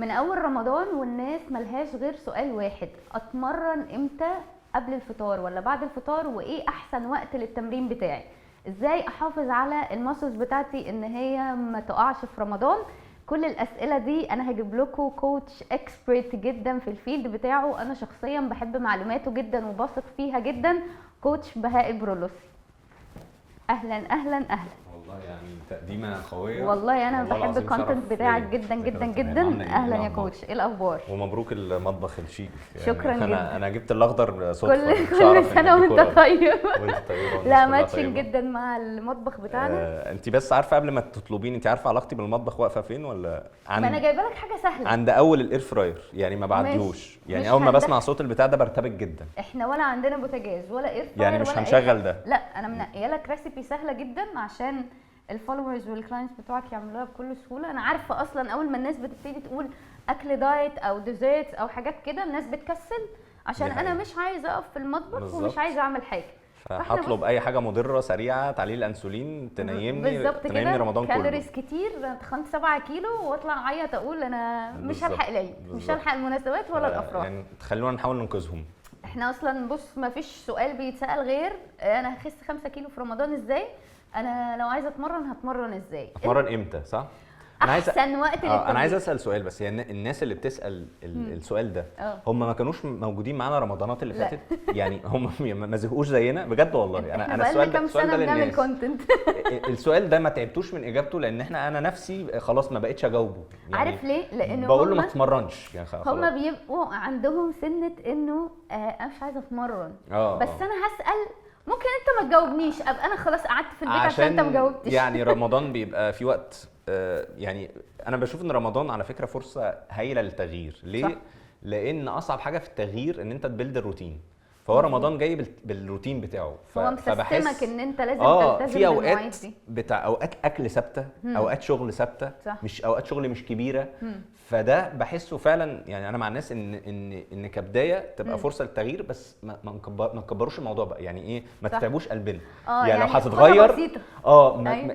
من اول رمضان والناس ملهاش غير سؤال واحد: اتمرن امتى؟ قبل الفطار ولا بعد الفطار؟ وايه احسن وقت للتمرين بتاعي؟ ازاي احافظ على الماسلز بتاعتي ان هي ما تقعش في رمضان؟ كل الاسئله دي انا هجيب لكم كوتش اكسبرت جدا في الفيلد بتاعه، انا شخصيا بحب معلوماته جدا وبثق فيها جدا، كوتش بهاء البرولوسي. اهلا اهلا اهلا. والله يعني تقديمه قويه. والله انا بحب العظيم الكونتنت شرف بتاعك ليا. جدا جدا ازيك يا جدا. فندم؟ عاملة ايه؟ اهلا إيه يا الأخبار؟ كوتش، ايه الاخبار؟ ومبروك المطبخ الشيك شكراً جداً. انا جبت الاخضر صدفه. كل سنه وانت طيب. وانت طيبه والناس لا كلها ماتشنج طيبة. جدا مع المطبخ بتاعنا. انت بس عارفه قبل ما تطلبيني، انت عارفه علاقتي بالمطبخ واقفه فين ولا ما انا جايبه لك حاجه سهله. عند اول الاير فراير، يعني ما بعديهوش، مش يعني اول ما هندخل. بسمع صوت البتاع ده برتبك جدا. احنا ولا عندنا بوتاجاز ولا اير فراير يعني مش ولا هنشغل ده. لا انا منقيه لك ريسيبي سهله جدا عشان الفولورز والكلاينتس بتوعك يعملوها بكل سهوله. انا عارفه اصلا اول ما الناس بتبتدي تقول اكل دايت او ديزرتس او حاجات كده الناس بتكسل، عشان دي انا حقيقة. مش عايزه اقف في المطبخ بالظبط. ومش عايزه اعمل حاجه. فهطلب اي حاجه مضره سريعه تعليل الانسولين تنيمني بالظبط تنيمني كده، رمضان كله. كالوريز كتير، تخنت 7 كيلو واطلع اعيط اقول انا مش بالظبط. هلحق العيد، مش بالظبط. هلحق المناسبات ولا الافراح. يعني خلونا نحاول ننقذهم. احنا اصلا بص ما فيش سؤال بيتسال غير انا هخس 5 كيلو في رمضان ازاي؟ انا لو عايزه اتمرن هتمرن ازاي؟ اتمرن امتى؟ صح؟ احسن وقت للتمرين. انا عايز اسال سؤال بس، يعني الناس اللي بتسال السؤال ده هم ما كانوش موجودين معانا رمضانات اللي لا. فاتت؟ يعني هم ما زهقوش زينا بجد والله. انا السؤال ده بنعمل كونتنت. السؤال ده ما تعبتوش من اجابته، لان انا نفسي خلاص ما بقتش اجاوبه. يعني عارف ليه؟ لان بقول له ما تتمرنش يعني خلاص. هم بيبقوا عندهم سنه انه انا مش عايزه اتمرن، بس انا هسال. ممكن انت ما تجاوبنيش، ابقى انا خلاص قعدت في البيت عشان انت ما جاوبتش. يعني رمضان بيبقى في وقت يعني انا بشوف ان رمضان على فكره فرصه هايله للتغيير. ليه؟ صح. لان اصعب حاجه في التغيير ان انت تبيلد الروتين، فهو رمضان جاي بالروتين بتاعه. هو مسستمك ان انت لازم تلتزم في اوقات دي. بتاع اوقات اكل ثابته، اوقات شغل ثابته، مش اوقات شغل مش كبيره. فده بحسه فعلا، يعني انا مع الناس ان كبدايه تبقى فرصه للتغيير، بس ما نكبروش الموضوع بقى. يعني ايه؟ ما تتعبوش قلبنا. يعني لو هتتغير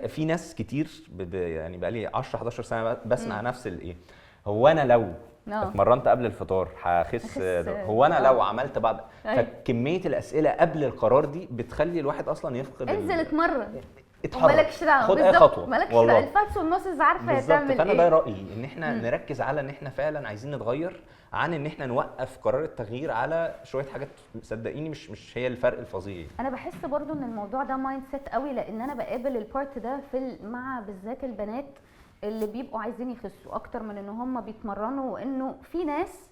في ناس كتير يعني بقى لي 10 11 سنه بسمع نفس الايه، هو انا لو اتمرنت قبل الفطار هخس، هو انا لو عملت بعد. فكميه الاسئله قبل القرار دي بتخلي الواحد اصلا يفقد. انزل اتمرن، مالكش دعوه، خد اي خطوه، مالكش دعوه. الفاتس والماسلز عارفه هي تعمل ايه. فانا ده رايي، ان احنا نركز على ان احنا فعلا عايزين نتغير، عن ان احنا نوقف قرار التغيير على شويه حاجات صدقيني مش هي الفرق الفظيع. انا بحس برضو ان الموضوع ده مايند سيت قوي، لان انا بقابل البارت ده مع بالذات البنات اللي بيبقوا عايزين يخسوا اكتر من ان هم بيتمرنوا، وانه في ناس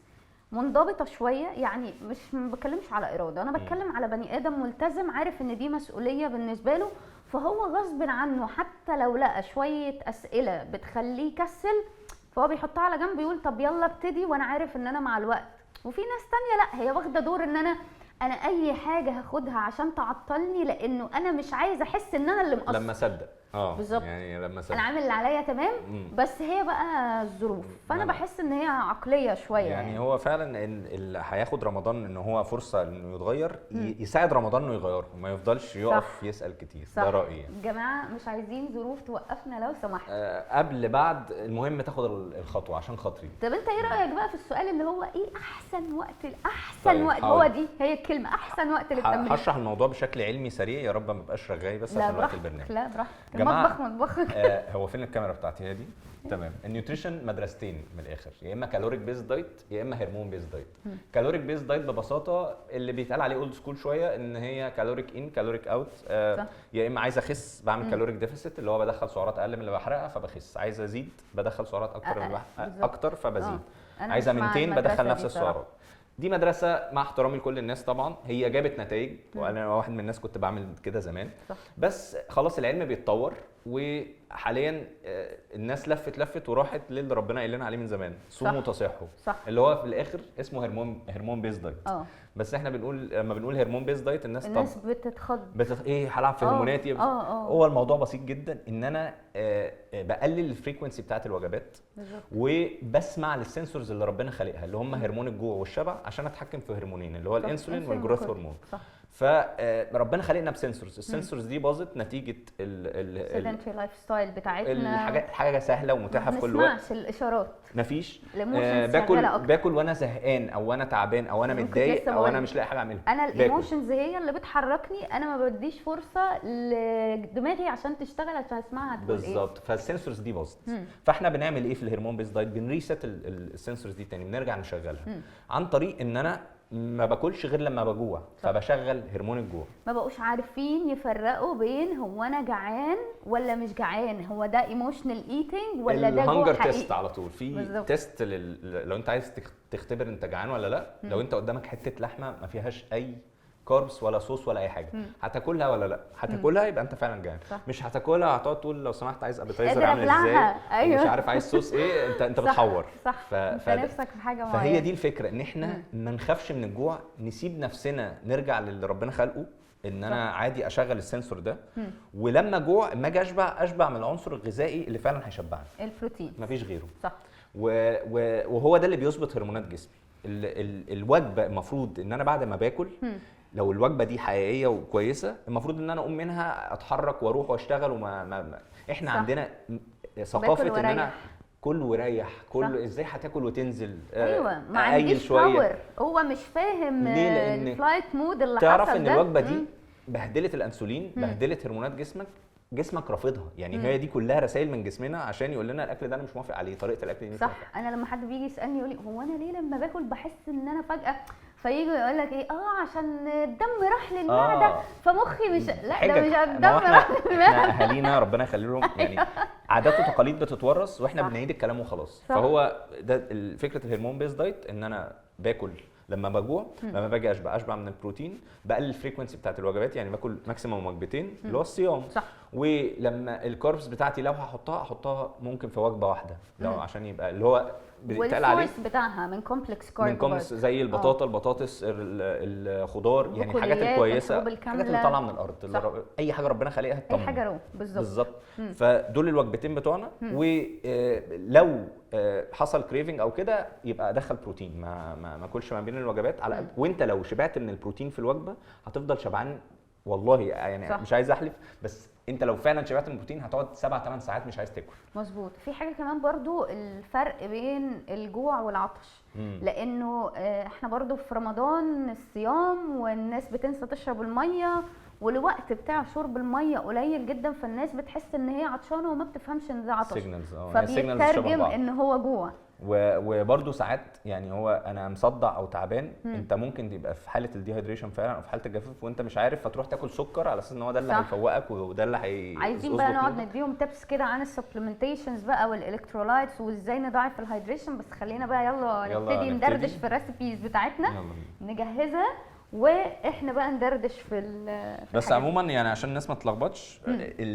منضبطه شويه. يعني مش ما بتكلمش على اراده، انا بتكلم على بني ادم ملتزم عارف ان دي مسؤوليه بالنسبه له، فهو غصب عنه حتى لو لقى شويه اسئله بتخليه يكسل فهو بيحطها على جنب يقول طب يلا ابتدي وانا عارف ان انا مع الوقت. وفي ناس تانية لا، هي واخده دور ان انا اي حاجه هاخدها عشان تعطلني، لانه انا مش عايزه احس ان انا اللي مقصر لما اصدق. بالظبط، يعني لما اصدق انا عامل اللي عليا تمام. بس هي بقى الظروف، فانا بحس ان هي عقليه شويه. يعني هو فعلا اللي هياخد رمضان ان هو فرصه انه يتغير، يساعد رمضان انه يغيره وما يفضلش يقف صح. يسال كتير. صح. ده رايي يعني. جماعه مش عايزين ظروف توقفنا لو سمحت. قبل بعد، المهم تاخد الخطوه عشان خاطري. طب انت ايه رايك بقى في السؤال اللي هو ايه احسن وقت؟ طيب وقت هو دي هي الكلمه، احسن وقت للتمرين. هشرح الموضوع بشكل علمي سريع، يا رب ما ابقاش رغاي بس عشان وقت البرنامج. لا براحتك. المطبخ هو فين الكاميرا بتاعتي؟ هي دي. تمام. النيوتريشن مدرستين من الاخر، يا اما كالوريك بيز دايت يا اما هرمون بيز دايت. كالوريك بيز دايت ببساطه اللي بيتقال عليه اولد سكول شويه، ان هي كالوريك ان كالوريك اوت. يا اما عايز اخس بعمل كالوريك ديفيسيت اللي هو بدخل سعرات اقل من اللي بحرقها فبخس، عايز ازيد بدخل سعرات اكتر فبزيد، عايزه منتين بدخل نفس السعرات. دي مدرسه مع احترامي لكل الناس طبعا، هي جابت نتائج وانا واحد من الناس كنت بعمل كده زمان. صح. بس خلاص العلم بيتطور، وحاليا الناس لفت وراحت للي ربنا قايل لنا عليه من زمان، صوموا تصحوا، اللي هو في الاخر اسمه هرمون بيز دايت. بس احنا بنقول لما بنقول هرمون بيز دايت الناس بتتخض ايه هلعب في هرمونات. هو الموضوع بسيط جدا، ان انا بقلل الفريكونسي بتاعت الوجبات وبسمع للسنسورز اللي ربنا خالقها اللي هم هرمون الجوع والشبع، عشان اتحكم في هرمونين اللي هو الانسولين والجروث هرمون. فربنا خلقنا بسنسورز، السنسورز دي باظت نتيجه sedentary لايف ستايل بتاعتنا، حاجه سهله ومتاحه في كل ما وقت، بنسمعش الاشارات، مفيش باكل باكل وانا زهقان او انا تعبان او انا متضايق او انا مش لاقي حاجه اعملها. انا الايموشنز هي اللي بتحركني، انا ما بديش فرصه لدماغي عشان تشتغل عشان اسمعها تقول ايه بالظبط. فالسنسورز دي باظت، فاحنا بنعمل ايه في الهرمون بيز دايت؟ بنريست السنسورز دي تاني، بنرجع نشغلها عن طريق ان انا ما باكلش غير لما بجوع، فبشغل هرمون الجوع. ما بقوش عارفين يفرقوا بين هو انا جعان ولا مش جعان، هو ده ايموشنال ايتنج ولا ده جوع الهانجر حقيقي. تيست على طول، في تيست لو انت عايز تختبر انت جعان ولا لا. لو انت قدامك حته لحمه ما فيهاش اي كاربس ولا صوص ولا اي حاجه، هتاكلها ولا لا؟ هتاكلها يبقى انت فعلا جعان. مش هتاكلها هتقعد تقول لو سمحت عايز ابيتايزر عامل ازاي، أيوة. مش عارف عايز صوص ايه، انت بتحور. صح. انت نفسك في حاجه معينه. فهي دي الفكره، ان احنا ما نخافش من الجوع، نسيب نفسنا نرجع للي ربنا خلقه، ان انا عادي اشغل السنسور ده، ولما جوع ما اجي اشبع من العنصر الغذائي اللي فعلا هيشبعني، البروتين، مفيش غيره. صح. وهو ده اللي بيظبط هرمونات جسمي. الوجبه المفروض ان انا بعد ما باكل، لو الوجبه دي حقيقيه وكويسه، المفروض ان انا اقوم منها اتحرك واروح واشتغل. احنا صح. عندنا ثقافه ان انا كل وريح، كل ازاي هتاكل وتنزل. ايوه، ما عنديش باور، هو مش فاهم الفلايت مود اللي تعرف حصل ان ده. الوجبه دي بهدلت الانسولين، بهدلت هرمونات جسمك رافضها. يعني هي دي كلها رسائل من جسمنا عشان يقول لنا الاكل ده انا مش موافق عليه، طريقه الاكل دي مش صح موافق. انا لما حد بيجي يسالني يقول لي هو انا ليه لما باكل بحس ان انا فجاه، فيجي يقول لك ايه عشان الدم راح للمعده فمخي مش، لا ده مش الدم راح للمعده. احنا اهالينا ربنا يخلي لهم يعني عادات وتقاليد بتتورث واحنا بنعيد الكلام وخلاص. فهو ده فكره الهرمون بيز دايت، ان انا باكل لما بجوع، لما باجي اشبع من البروتين، بقلل الفريكونسي بتاعت الوجبات، يعني باكل ماكسيموم وجبتين اللي هو الصيام. صح. ولما الكاربس بتاعتي لو احطها ممكن في وجبه واحده، لو عشان يبقى اللي هو بيتقال عليه والسورس بتاعها من كومبلكس كارب، من كومبلكس زي البطاطس، الخضار، يعني الحاجات الكويسه، الحاجات اللي طالعه من الارض، اي حاجه ربنا خلقها اي حاجه رو بالظبط. فدول الوجبتين بتوعنا. ولو حصل كريفنج او كده يبقى ادخل بروتين، ما اكلش ما بين الوجبات على قد. وانت لو شبعت من البروتين في الوجبه هتفضل شبعان والله، يعني صح. مش عايز احلف، بس انت لو فعلا شبعت من البروتين هتقعد 7-8 ساعات مش عايز تاكل. مظبوط. في حاجه كمان برضو، الفرق بين الجوع والعطش. لانه احنا برضو في رمضان الصيام والناس بتنسى تشرب الميه، والوقت بتاع شرب الميه قليل جدا، فالناس بتحس ان هي عطشانه وما بتفهمش ان ده عطش، فبيترجم ان هو جوع. وبرده ساعات يعني هو انا مصدع او تعبان، انت ممكن تبقى في حاله الديهايدريشن فعلا او في حاله الجفاف وانت مش عارف، فتروح تاكل سكر على اساس ان هو ده اللي هيفوقك وده اللي عايزين بقى نقعد نديهم تيبس كده عن السبلمنتيشنز بقى والالكترولايتس وازاي نضاعف الهايدريشن. بس خلينا بقى يلا نبتدي ندردش في الريسيبيز بتاعتنا، نجهزها واحنا بقى ندردش في بس عموما يعني عشان الناس ما تتلخبطش،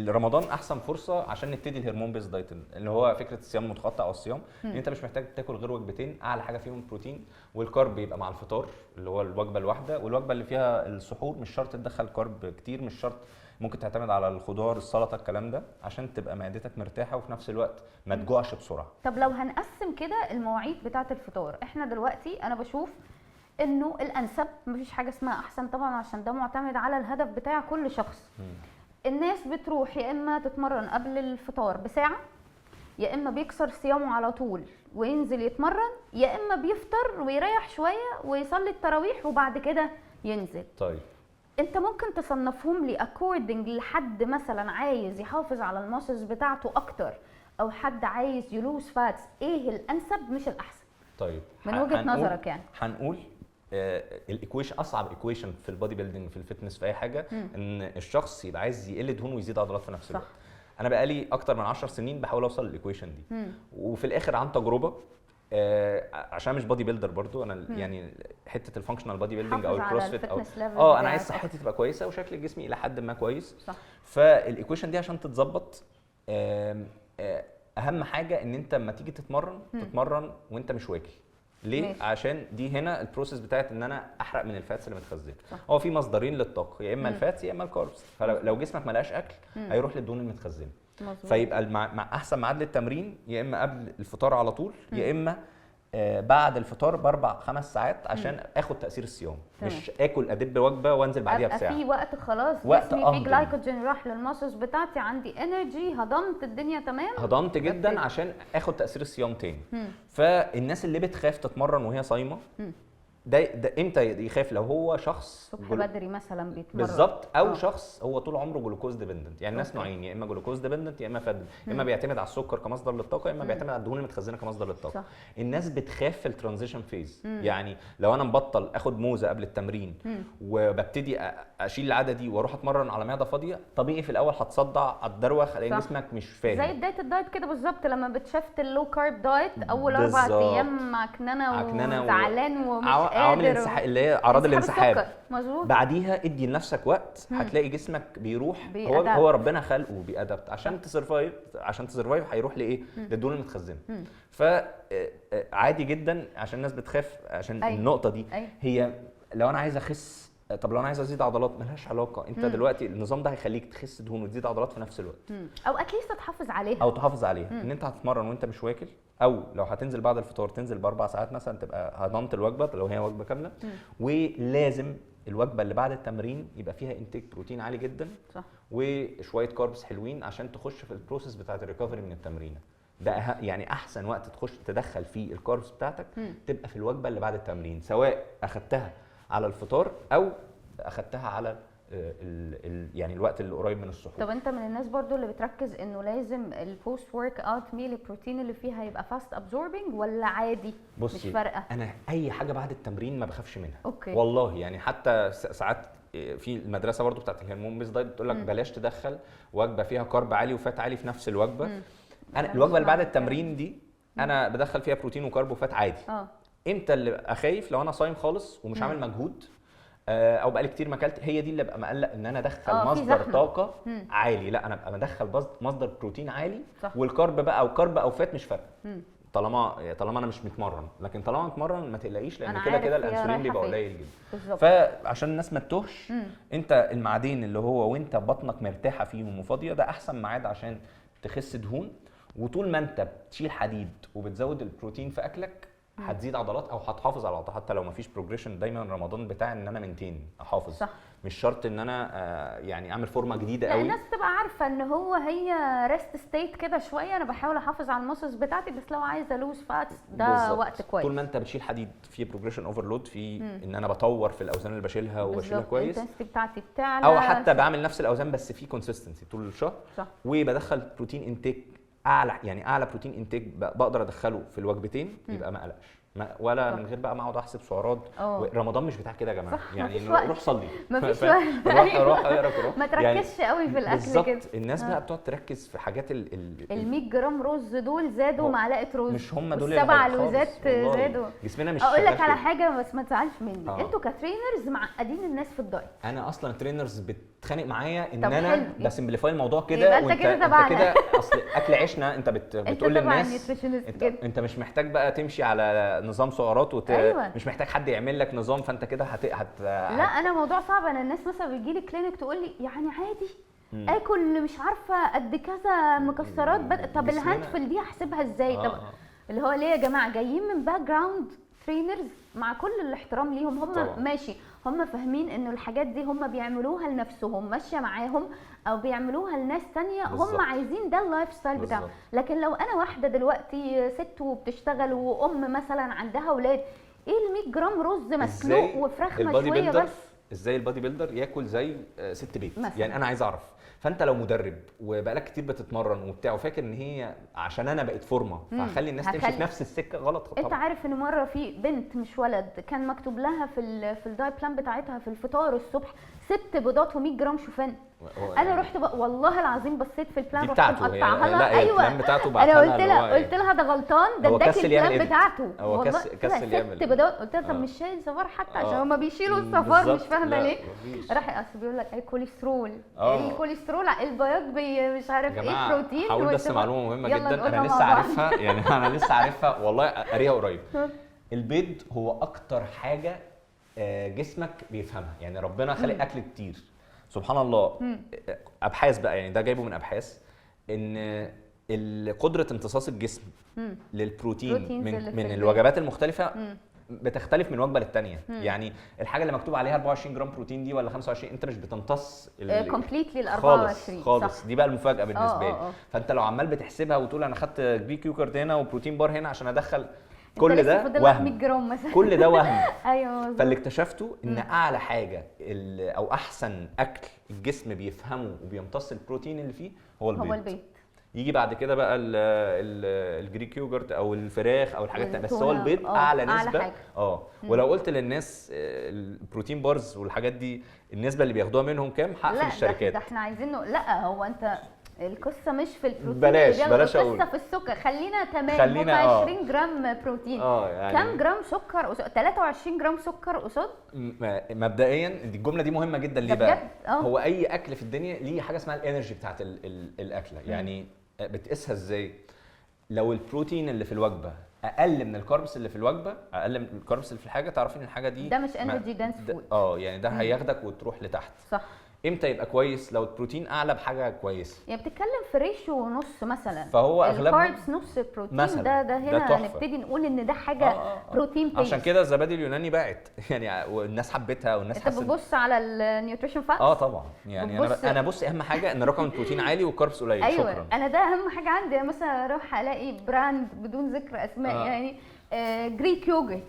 رمضان احسن فرصه عشان نبتدي الهرمون بيز دايت، اللي هو فكره الصيام المتقطع او الصيام، ان انت مش محتاج تاكل غير وجبتين، اعلى حاجه فيهم بروتين، والكارب يبقى مع الفطار اللي هو الوجبه الواحده، والوجبه اللي فيها السحور مش شرط تدخل كارب كتير، مش شرط، ممكن تعتمد على الخضار، السلطه، الكلام ده، عشان تبقى معدتك مرتاحه وفي نفس الوقت ما تجوعش بسرعه. طب لو هنقسم كده المواعيد بتاعه الفطار، احنا دلوقتي انا بشوف انه الانسب، مفيش حاجه اسمها احسن طبعا عشان ده معتمد على الهدف بتاع كل شخص. الناس بتروح يا اما تتمرن قبل الفطار بساعه، يا اما بيكسر صيامه على طول وينزل يتمرن، يا اما بيفطر ويريح شويه ويصلي التراويح وبعد كده ينزل. طيب انت ممكن تصنفهم لي اكوردنج لحد مثلا عايز يحافظ على الماسلز بتاعته اكتر، او حد عايز يلوز فاتس، ايه الانسب مش الاحسن؟ طيب من وجهه نظرك يعني هنقول الايكويشن، اصعب ايكويشن في البودي بيلدينج، في الفتنس، في اي حاجه، ان الشخص يبقى عايز يقل دهون ويزيد عضلات في نفس الوقت. انا بقالي اكتر من 10 سنين بحاول اوصل للايكويشن دي، وفي الاخر عن تجربه، عشان مش بودي بيلدر برضو انا، يعني حته الفانكشنال بودي بيلدينج او الكروسفيت او انا عايز صحتي تبقى كويسه وشكل جسمي الى حد ما كويس. صح. فالايكويشن دي عشان تتظبط، اهم حاجه ان انت لما تيجي تتمرن وانت مش واكل. ليه؟ ماشي. عشان دي هنا البروسيس بتاعت ان انا احرق من الفاتس اللي متخزنه. هو في مصدرين للطاقه، يا اما الفاتس يا اما الكاربس، فلو جسمك ما لقاش اكل هيروح للدهون المتخزنه. فيبقى مع احسن ميعاد للتمرين يا اما قبل الفطار على طول، يا اما بعد الفطار باربع 5 ساعات عشان اخد تاثير الصيام. تمام. مش اكل ادب وجبه وانزل بعديها ابقى بساعه. في وقت خلاص وقت جسمي أهضم. فيه جلايكوجين راح للماسلز بتاعتي، عندي انرجي، هضمت الدنيا تمام. هضمت جدا ببتدي. عشان اخد تاثير الصيام تاني. مم. فالناس اللي بتخاف تتمرن وهي صايمه، مم. ده امتى يخاف؟ لو هو شخص الصبح بدري مثلا بيتمرن بالظبط، او آه. شخص هو طول عمره جلوكوز ديبندنت. يعني الناس أوكي. نوعين، يا اما جلوكوز ديبندنت يا اما فات، يا اما بيعتمد على السكر كمصدر للطاقه، يا اما بيعتمد على الدهون المتخزنه كمصدر للطاقه. صح. الناس بتخاف في الترانزيشن فيز. يعني لو انا مبطل اخد موزه قبل التمرين وببتدي اشيل العاده دي واروح اتمرن على معده فاضيه، طبيعي في الاول هتصدع، هتدروخ، لان صح. جسمك مش زي فاهم. الدايت كده بالظبط، لما بتشفت اللو كارب دايت اول 4 بالظبط. ايام عكننه وزعلان ومش عوامل قادر الانسحاب اللي هي اعراض الانسحاب. السكر. مظبوط. بعديها ادي لنفسك وقت، هتلاقي جسمك بيروح. هو بيأدابت. هو ربنا خلقه بيأدابت عشان تسرفايف. عشان تسرفايف هيروح لايه؟ للدهون المتخزنه. فعادي جدا عشان الناس بتخاف عشان أيوة. النقطه دي. أيوة. هي لو انا عايز اخس، طب لو انا عايز ازيد عضلات، ملهاش علاقه. انت دلوقتي النظام ده هيخليك تخس دهون وتزيد عضلات في نفس الوقت، او اتليست تحافظ عليها او تحافظ عليها. ان انت هتتمرن وانت مش واكل، او لو هتنزل بعد الفطار تنزل ب4 ساعات مثلا، تبقى هضمت الوجبه لو هي وجبه كامله. ولازم الوجبه اللي بعد التمرين يبقى فيها انتاج بروتين عالي جدا، صح. وشويه كاربس حلوين عشان تخش في البروسيس بتاعه الريكفري من التمرين. ده يعني احسن وقت تخش تدخل فيه الكاربس بتاعتك تبقى في الوجبه اللي بعد التمرين، سواء اخدتها على الفطار او اخدتها على يعني الوقت اللي قريب من السحور. طب انت من الناس برضو اللي بتركز انه لازم البوست ورك اوت ميل البروتين اللي فيها يبقى فاست ابزوربنج ولا عادي مش فارقه؟ انا اي حاجه بعد التمرين ما بخافش منها. أوكي. والله يعني حتى ساعات في المدرسه برضو بتاعت الهرمون بيز دايت بتقول لك بلاش تدخل وجبه فيها كارب عالي وفات عالي في نفس الوجبه. انا الوجبه اللي بعد التمرين دي انا بدخل فيها بروتين وكارب وفات عادي. امتى اللي ابقى خايف؟ لو انا صايم خالص ومش عامل مجهود، او بقالي كتير ما اكلت، هي دي اللي ابقى مقلق ان انا ادخل مصدر طاقه عالي. لا، انا ابقى مدخل مصدر بروتين عالي. صح. والكارب بقى او كارب او فات مش فارقه طالما انا مش متمرن. لكن طالما متمرن ما تقلقيش، لان كده الانسولين بيبقى قليل جدا. فعشان الناس ما تتوهش، انت الميعادين اللي هو وانت بطنك مرتاحه فيهم وفاضيه، ده احسن ميعاد عشان تخس دهون. وطول ما انت بتشيل حديد وبتزود البروتين في اكلك هتزيد عضلات او هتحافظ على العضلات. حتى لو مفيش بروجريشن، دايما رمضان بتاعي ان انا منتين احافظ. صح. مش شرط ان انا يعني اعمل فورمه جديده قوي. الناس تبقى عارفه ان هي ريست ستيت كده شويه، انا بحاول احافظ على المسلز بتاعتي، بس لو عايزه لوز فاتس ده بالزبط. وقت كويس. طول ما انت بتشيل حديد في بروجريشن اوفرلود، في ان انا بطور في الاوزان اللي بشيلها وبشيلها كويس، الانتنسيتي بتاعتي بتعلى، او حتى بعمل نفس الاوزان بس في كونسيستنسي طول الشهر. صح. وبدخل بروتين انتيك اعلى، يعني اعلى بروتين انتيك بقدر ادخله في الوجبتين، يبقى ما اقلقش ولا من غير بقى ما اقعد احسب سعرات. رمضان مش بتاع كده يا جماعه. يعني روح صلي، مفيش وقت، روح اقرا قران، ما تركزش قوي في الاكل كده. الناس بقى بتقعد تركز في حاجات ال 100 جرام رز دول زادوا معلقه رز، مش هم دول السبع لوزات زادوا. جسمنا مش اقول لك على حاجه بس ما تزعلش مني. انتوا كترينرز معقدين الناس في الدايت. انا اصلا الترينرز بتتخانق معايا ان طب انا بسمبليفاي الموضوع كده، وانت كده اصل اكل عيشنا. انت بتقول للناس انت مش محتاج بقى تمشي على نظام سعرات أيوة. مش محتاج حد يعمل لك نظام، فانت كده لا انا موضوع صعب. انا الناس مثلا بتجي لي كلينيك تقول لي يعني عادي اكل مش عارفه قد كذا مكسرات طب الهاندفل دي احسبها ازاي؟ طب اللي هو ليه يا جماعه؟ جايين من باك جراوند ترينرز مع كل الاحترام ليهم، هم ماشي، هم فاهمين انه الحاجات دي هم بيعملوها لنفسهم ماشيه معاهم، او بيعملوها لناس تانية هم عايزين ده اللايف ستايل بتاعهم. لكن لو انا واحده دلوقتي ست وبتشتغل وام مثلا عندها اولاد، ايه ال 100 جرام رز مسلوق وفراخ مشويه بس؟ ازاي البادي بيلدر ياكل زي ست بيت مثلا؟ يعني انا عايز اعرف. فانت لو مدرب وبقالك كتير بتتمرن وبتاع وفاكر ان هي عشان انا بقيت فورمه فهخلي الناس تمشي في نفس السكه، غلط طبعا. انت عارف ان مره في بنت مش ولد كان مكتوب لها في الدايت بلان بتاعتها في الفطار الصبح 6 بيضات و100 جرام شوفان. انا رحت بقى والله العظيم بصيت في البلان رحت مقطعها لها. ايوه البلان انا قلت لها ده غلطان، ده اداك البلان بتاعته. هو كسل يعمل 6 بيضات. قلت لها طب مش شايل صفار حتى عشان هما بيشيلوا الصفار، مش فاهمه ليه. راح اصل بيقول لك الكوليسترول الكوليسترول البياض مش عارف ايه بروتين. هقول بس معلومه مهمه جدا انا لسه عارفها، يعني انا لسه عارفها والله قاريها قريب. البيض هو اكتر حاجه جسمك بيفهمها. يعني ربنا خلق اكل كتير سبحان الله. ابحاث بقى، يعني ده جايبه من ابحاث، ان قدره امتصاص الجسم للبروتين بروتينز اللي في من البيض. الوجبات المختلفه بتختلف من وجبه للتانيه. يعني الحاجه اللي مكتوب عليها 24 جرام بروتين دي ولا 25 انت مش بتمتص كومبليتلي ال خالص 24 خالص. دي بقى المفاجاه بالنسبه لي. اه. فانت لو عمال بتحسبها وتقول انا خدت جريك يوجرت هنا وبروتين بار هنا عشان ادخل انت كل لسه ده فاضل لك 100 وهم، جرام مثلا. كل ده وهم. ايوه مظبوط. فاللي اكتشفته ان اعلى حاجه او احسن اكل الجسم بيفهمه وبيمتص البروتين اللي فيه هو البيض. هو البيض. يجي بعد كده بقى الجريك يوجرت او الفراخ او الحاجات التانية، بس هو والتونة. البيض اعلى أعلى نسبه. حاجة. ولو قلت للناس البروتين بارز والحاجات دي النسبه اللي بياخدوها منهم كام، هقفل لا الشركات. ده احنا عايزينه. لا هو انت القصه مش في البروتين، بلاش القصه اقول. في السكر. خلينا تمام. خلينا هم 20 جرام بروتين. يعني كم جرام سكر قصاد 23 جرام سكر قصاد؟ مبدئيا دي الجمله دي مهمه جدا. ليه ده بقى؟ بجد؟ هو اي اكل في الدنيا ليه حاجه اسمها الانرجي بتاعت الاكله. يعني بتقيسها ازاي؟ لو البروتين اللي في الوجبه اقل من الكاربس اللي في الوجبه، اقل من الكاربس اللي في الحاجه، تعرفي ان الحاجه دي ده مش انرجي دانس فود. يعني ده هياخدك وتروح لتحت. صح. امتى يبقى كويس؟ لو البروتين اعلى بحاجه كويسه. يعني بتتكلم في ريشيو ونص مثلا. فهو اغلبهم الكاربس نص البروتين مثلا. ده هنا نبتدي نقول ان ده حاجه بروتين بيس. عشان كده الزبادي اليوناني باعت يعني والناس حبتها والناس انت بتبص على النيوتريشن فاكتس. طبعا. يعني انا بص اهم حاجه ان رقم البروتين عالي والكاربس قليل. ايوه شكرا. انا ده اهم حاجه عندي. يعني مثلا اروح الاقي براند بدون ذكر اسماء يعني جريك يوجرت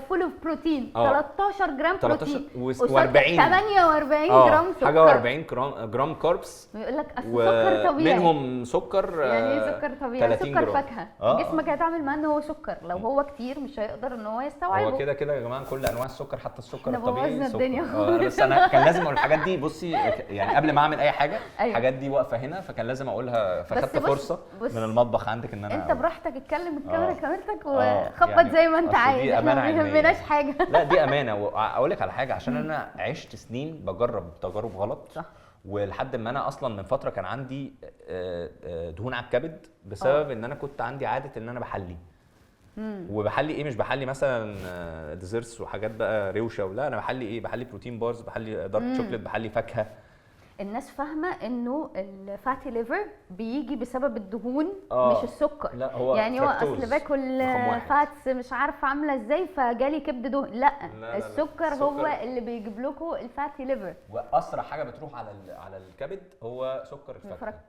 فول اوف بروتين 13 جرام بروتين و40 48 جرام سكر. حاجه و40 جرام كاربس. ويقول لك اصل سكر طبيعي. منهم سكر يعني ايه سكر طبيعي؟ سكر جرام. فاكهه. جسمك هيتعامل معاه ان هو سكر. لو هو كتير مش هيقدر ان هو يستوعبه. هو كده يا جماعه كل انواع السكر حتى السكر الطبيعي بوظنا الدنيا. بس انا كان لازم اقول الحاجات دي. بصي يعني قبل ما اعمل اي حاجه الحاجات دي واقفه هنا، فكان لازم اقولها. فخدت فرصه من المطبخ عندك ان انا انت براحتك اتكلم الكاميرا كاميرتك وخبط زي ما انت عايز. احنا ما يهمناش حاجه. لا دي امانه. واقول لك على حاجه، عشان انا عشت سنين بجرب تجارب غلط. صح. ولحد ما انا اصلا من فتره كان عندي دهون على الكبد بسبب ان انا كنت عندي عاده ان انا بحلي. وبحلي ايه؟ مش بحلي مثلا ديزرتس وحاجات بقى روشه، ولا انا بحلي ايه؟ بحلي بروتين بارز، بحلي دارك شوكليت، بحلي فاكهه. الناس فاهمه انه الفاتي ليفر بيجي بسبب الدهون مش السكر. لا هو يعني هو اصل باكل فاتس مش عارفه عامله ازاي فجالي كبد دهون. لا السكر هو اللي بيجيب لكم الفاتي ليفر. واسرع حاجه بتروح على الكبد هو سكر الفاكهه.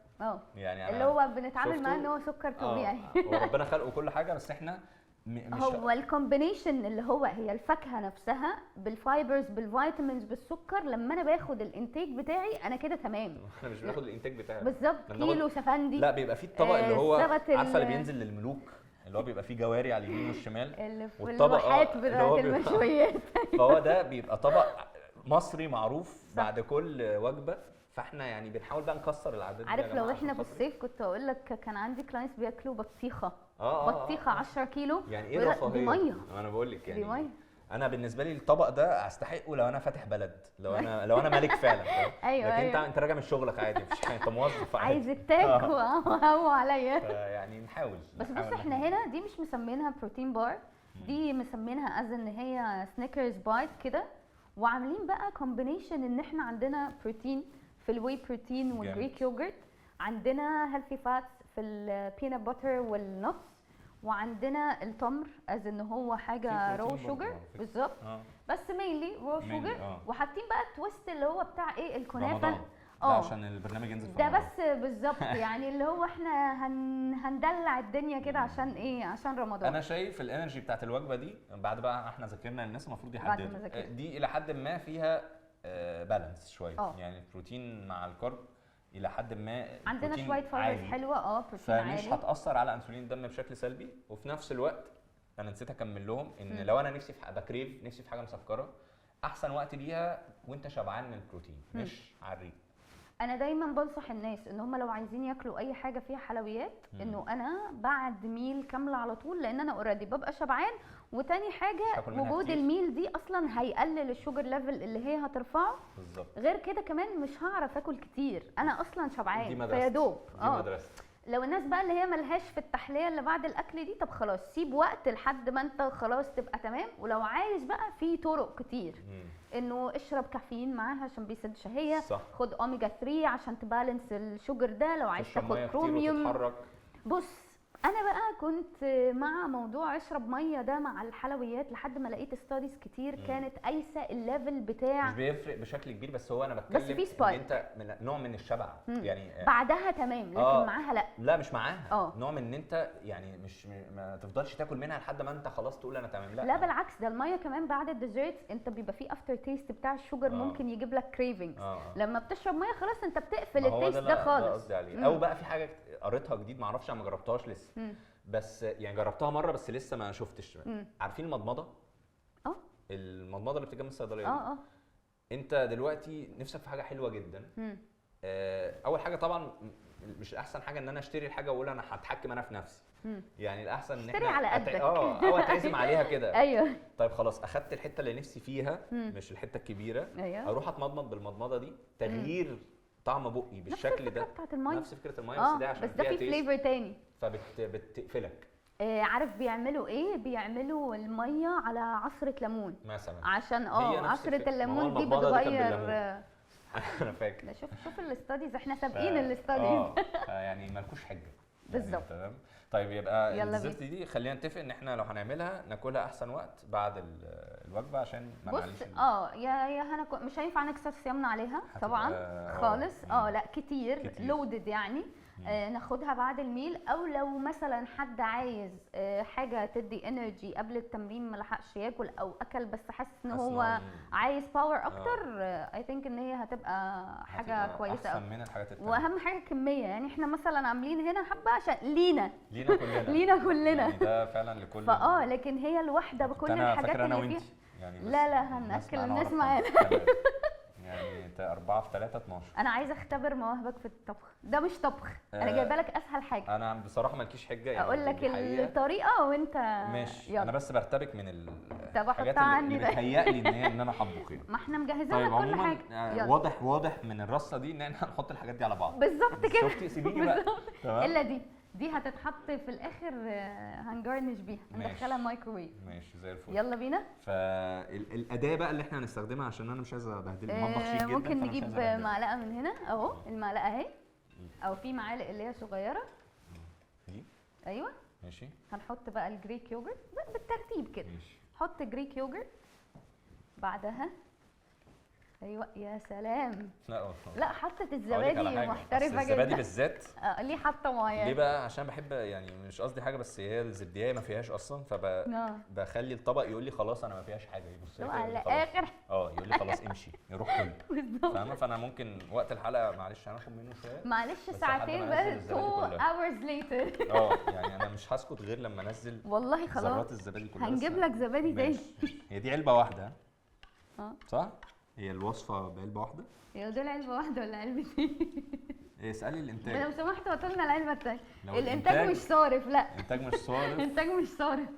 يعني اللي هو بنتعامل معاه ان هو سكر طبيعي. هو ربنا خلقه كل حاجه، بس احنا مش هو الكومبينيشن اللي هي الفاكهه نفسها بالفايبرز بالفيتامينز بالسكر. لما انا باخد الانتاج بتاعي انا كده تمام. انا مش باخد الانتاج بتاعي بالظبط. كيلو سفندي. لا بيبقى فيه الطبق اللي هو عارفه اللي بينزل للملوك، اللي هو بيبقى فيه جواري على اليمين والشمال اللي في الواحات بتاعت المشويات. فهو ده بيبقى طبق مصري معروف بعد كل وجبه. فاحنا يعني بنحاول بقى نكسر العادات دي. عارف لو احنا في الصيف كنت اقول لك كان عندي كلاينتس بياكلوا بطيخه. بطيخه 10 كيلو. يعني ايه رفاهيه؟ دي ميه. انا بقول لك يعني دي ميه. انا بالنسبه لي الطبق ده استحقه لو انا فاتح بلد، لو انا مالك فعلا. ايوه لكن انت راجع من شغلك عادي، مفيش حاجه، انت موظف عادي. عايز التاج وهو عليا. يعني نحاول. بس بص احنا هنا دي مش مسمينها بروتين بار، دي مسمينها از ان هي سنيكرز بايت كده. وعاملين بقى كومبينيشن ان احنا عندنا بروتين في الواي بروتين والجريك يوجرت، عندنا هيلثي فاتس في البينات باتر والنتس، وعندنا التمر از ان هو حاجه رو شوجر بالظبط. بس مينلي رو شوجر. وحاطين بقى التويست اللي هو بتاع ايه؟ الكنافه. ده عشان البرنامج ينزل في ده بس بالظبط. يعني اللي هو احنا هندلع الدنيا كده عشان ايه؟ عشان رمضان. انا شايف الانرجي بتاعت الوجبه دي بعد بقى احنا ذاكرنا الناس المفروض يحددوا دي الى حد ما فيها بالانس شويه. يعني البروتين مع الكارب الى حد ما عندنا شويه فايبرز حلوه. بروتين عالي فمش هتاثر على انسولين الدم بشكل سلبي. وفي نفس الوقت انا نسيت اكمل لهم ان لو انا نفسي في بكريف نفسي في حاجه مسكره، احسن وقت ليها وانت شبعان من البروتين مش على الريق. انا دايما بنصح الناس ان هم لو عايزين ياكلوا اي حاجه فيها حلويات انه انا بعد ميل كامله على طول، لان انا اوريدي ببقى شبعان. وتاني حاجه وجود الميل دي اصلا هيقلل الشوجر ليفل اللي هي هترفعه بالظبط. غير كده كمان مش هعرف اكل كتير، انا اصلا شبعان فيا دوب. لو الناس بقى اللي هي ملهاش في التحليه اللي بعد الاكل دي، طب خلاص سيب وقت لحد ما انت خلاص تبقى تمام. ولو عايز بقى في طرق كتير انه اشرب كافيين معاها عشان بيسد شهيه. خد اوميجا 3 عشان تبالانس الشوجر ده. لو عايز تاخد كروميوم بص انا بقى كنت مع موضوع اشرب ميه ده مع الحلويات لحد ما لقيت ستاديز كتير كانت قايسه الليفل بتاع. مش بيفرق بشكل كبير، بس هو انا بتكلم بس في ان سبايك. انت من نوع من الشبع يعني. بعدها تمام، لكن معاها لا. لا مش معاها. اه. نوع من ان انت يعني مش ما تفضلش تاكل منها لحد ما انت خلاص تقول انا تمام. لا بالعكس، ده الميه كمان بعد الديزرتس انت بيبقى فيه افتر تيست بتاع الشوجر، ممكن يجيب لك كريفنجز. لما بتشرب ميه خلاص انت بتقفل التيست ده خالص. ده قصدي عليه. او بقى في حاجه قريتها جديد، ما اعرفش، انا ما جربتهاش لسه. بس يعني جربتها مره بس لسه ما شفتش. عارفين المضمضه؟ المضمضه اللي بتتجمع من الصيدليه. انت دلوقتي نفسك في حاجه حلوه جدا. اول حاجه طبعا مش احسن حاجه ان انا اشتري الحاجه واقول انا هتحكم انا في نفسي. يعني الاحسن ان اشتري على قدك. او اتعزم عليها كده. ايوه. طيب خلاص، اخدت الحته اللي نفسي فيها، مش الحته الكبيره. أيوة. اروح اتمضمض بالمضمضه دي، تغيير طعم بقي بالشكل ده. بتاعت الميه. نفس فكره الميه، بس ده عشان بس ده في فليفر تاني. فبتقفلك. عارف بيعملوا ايه؟ بيعملوا الميه على عصره ليمون مثلا، عشان عصره الليمون دي بتغير. انا فاكر. شوف الاستاديز، احنا سابقين الاستاديز. يعني مالكوش حجه. بالظبط. تمام. طيب يبقى الديزرت دي خلينا نتفق ان احنا لو هنعملها ناكلها احسن وقت بعد الوجبه عشان ما نعليش. بص يا هنا مش هينفع نكسر صيامنا عليها طبعا خالص. لا كتير لودد يعني. ناخدها بعد الميل، او لو مثلا حد عايز حاجه تدي انرجي قبل التمرين ما لحقش ياكل او اكل بس حاسس ان هو عايز باور اكتر. اي ثينك ان هي هتبقى حاجه كويسه احسن من الحاجات التانية. واهم حاجه الكميه، يعني احنا مثلا عاملين هنا حبه عشان لينا كلنا لينا كلنا يعني ده فعلا لكل لكن هي الواحده بكل الحاجات اللي فيها. يعني لا هنأكل الناس معانا. يعني 4 في 3 12. انا عايزه اختبر مواهبك في الطبخ. ده مش طبخ، انا جايبه لك اسهل حاجه. انا بصراحه مالكيش حجه يعني. اقول لك الطريقه وانت ماشي. يلا. انا بس برتبك من الحاجات اللي بتهيأ لي ان انا هطبخ يعني. ما احنا مجهزين طيب لك كل حاجه. واضح من الرصه دي ان احنا هنحط الحاجات دي على بعض. بالظبط كده. شفتي؟ سيبيني بقى. تمام. الا دي هتتحط في الاخر، هنجرنش بيها، ندخلها الميكروويف. ماشي زي الفل. يلا بينا. فالاداه بقى اللي احنا هنستخدمها، عشان انا مش عايز ابهدل المطبخ شيك جدا. ممكن نجيب معلقه من هنا اهو، المعلقه اهي، او في معالق اللي هي صغيره دي. ايوه ماشي. هنحط بقى الجريك يوجرت بالترتيب كده. ماشي. حط جريك يوجرت بعدها. ايوه يا سلام. لا حطت الزبادي محترفه جدا. الزبادي بالذات ليه حاطه ميه؟ ليه بقى؟ عشان بحب يعني، مش قصدي حاجه، بس هي الزبديه ما فيهاش اصلا، بخلي الطبق يقول لي خلاص انا ما فيهاش حاجه، يبص لي على الاخر يقول لي خلاص امشي، يروح كل. فاهمه؟ فانا ممكن وقت الحلقه معلش هناخد منه شويه، معلش ساعتين بس 2 hours later. يعني انا مش هسكت غير لما انزل والله خلاص ذرات الزبادي كلها. هنجيب لك زبادي تاني. هي دي علبه واحده صح؟ هي الوصفه بعلبه واحده؟ هي دول علبه واحده ولا علبتين؟ اسالي الانتاج لو سمحت هاتوا لنا العلبه الثانيه. الانتاج مش صارف. لا الانتاج مش صارف. الانتاج مش صارف.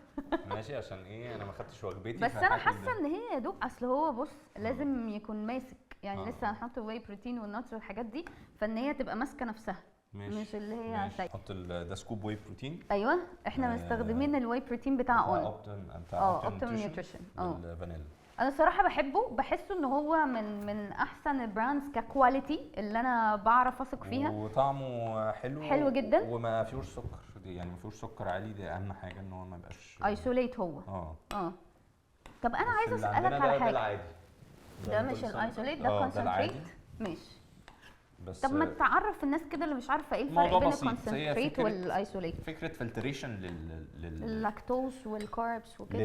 ماشي. عشان ايه؟ انا ما خدتش وجبتي. بس انا حاسه ان هي يا دوب، اصل هو بص لازم يكون ماسك يعني. لسه هنحط واي بروتين والناتس والحاجات دي، فان هي تبقى ماسكه نفسها. مش اللي هي سايبه. نحط ده سكوب واي بروتين. ايوه احنا مستخدمين الواي بروتين بتاع اوبتيم نيوتريشن بالفانيلا. انا صراحه بحسه ان هو من احسن البراندز ككواليتي اللي انا بعرف اثق فيها، وطعمه حلو جدا، وما فيهوش سكر. يعني ما فيهوش سكر عالي، دي اهم حاجه، ان هو ما يبقاش ايسوليت. هو طب انا عايزه اسالك على حاجه. ده العادي، ده مش الايسوليت، ده كونسنتريت. ماشي. بس طب ما تعرف الناس كده اللي مش عارفه ايه الفرق بين الكونسنتريت والايسوليت. فكره فلتريشن لللاكتوز والكاربس وكده،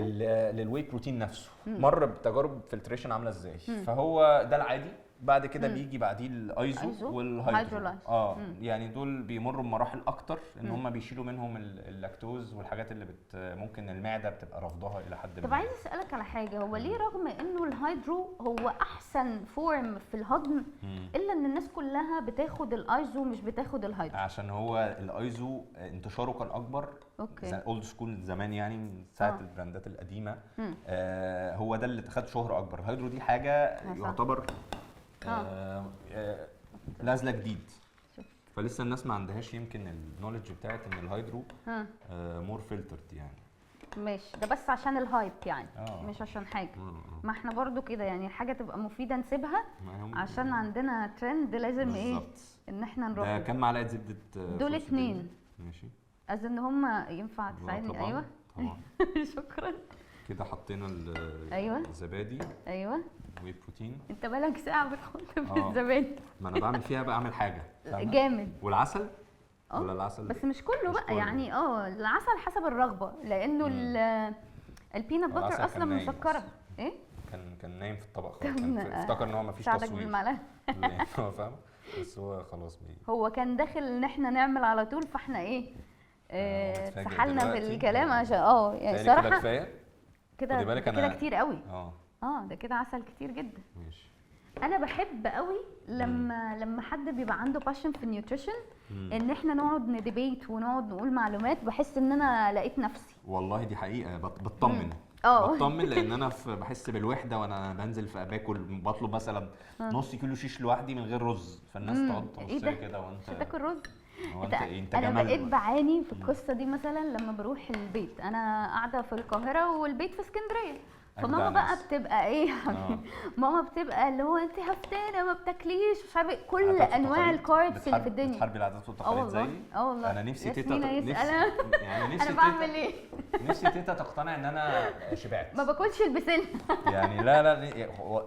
للواي بروتين نفسه. مر بتجارب فلتريشن عامله ازاي. فهو ده العادي. بعد كده بيجي بعديه الايزو والهيدرو. يعني دول بيمروا بمراحل اكتر، ان هم بيشيلوا منهم اللاكتوز والحاجات اللي ممكن المعده بتبقى رافضاها الى حد ما. طب عايز اسالك على حاجه، هو ليه رغم انه الهيدرو هو احسن فورم في الهضم الا ان الناس كلها بتاخد الايزو مش بتاخد الهيدرو؟ عشان هو الايزو انتشاره كان اكبر. اولد سكول زمان يعني، من ساعه البراندات القديمه. هو ده اللي خد شهره اكبر. الهيدرو دي حاجه يعتبر نازله جديد، فلسه الناس ما عندهاش يمكن النوليدج بتاعت ان الهيدرو مور فلترد يعني. ماشي. ده بس عشان الهايب يعني، مش عشان حاجه. ما احنا برضو كده يعني، الحاجه تبقى مفيده نسيبها عشان عندنا ترند لازم ايه ان احنا نروح. ده كام معلقه زبده؟ دول 2. ماشي. اظن هم ينفع تساعدني. طبعا ايوه طبعا. شكرا. كده حطينا أيوة. الزبادي ايوه واي بروتين. انت بقالك ساعه بتحط في آه. الزبادي. ما انا بعمل فيها بعمل حاجه فاهمة؟ جامد. والعسل ولا العسل بس مش كله مش بقى كله. يعني العسل حسب الرغبه، لانه البينات العسل باتر كان اصلا نايم مسكره. أصلاً. ايه كان نايم في الطبق خالص، كان افتكر ان هو مفيش ساعدك تصوير. بالمعلقه. هو فاهم، بس هو خلاص هو كان داخل ان احنا نعمل على طول، فاحنا ايه متفاجئ اتسحلنا في دلوقتي. الكلام عشان يعني كده صراحه كفايه. كده خدي بالك كده أنا- كتير قوي. اه ده كده عسل كتير جدا. ماشي. انا بحب قوي لما حد بيبقى عنده باشن في النيوتريشن، ان احنا نقعد نديبيت ونقعد نقول معلومات، بحس ان انا لقيت نفسي. والله دي حقيقه بطمن. بطمن لان انا بحس بالوحده وانا بنزل في باكل، بطلب مثلا نص كيلو شيش لوحدي من غير رز، فالناس تقعد تبص لي كده وانت مش هتاكل رز. انت ايه انت انا جمال بقيت بعاني في القصه دي. مثلا لما بروح البيت، انا قاعده في القاهره والبيت في اسكندريه، فماما بقى بتبقى ايه ماما بتبقى اللي هو انت هفتانه ما بتاكليش مش عارفه كل انواع الكاربس اللي في الدنيا. بتحاربي العادات والتقاليد زيي. والله انا نفسي تيتا يعني انا بعمل ايه. نفسي تيتا تقتنع ان انا شبعت. ما باكلش البسله يعني لا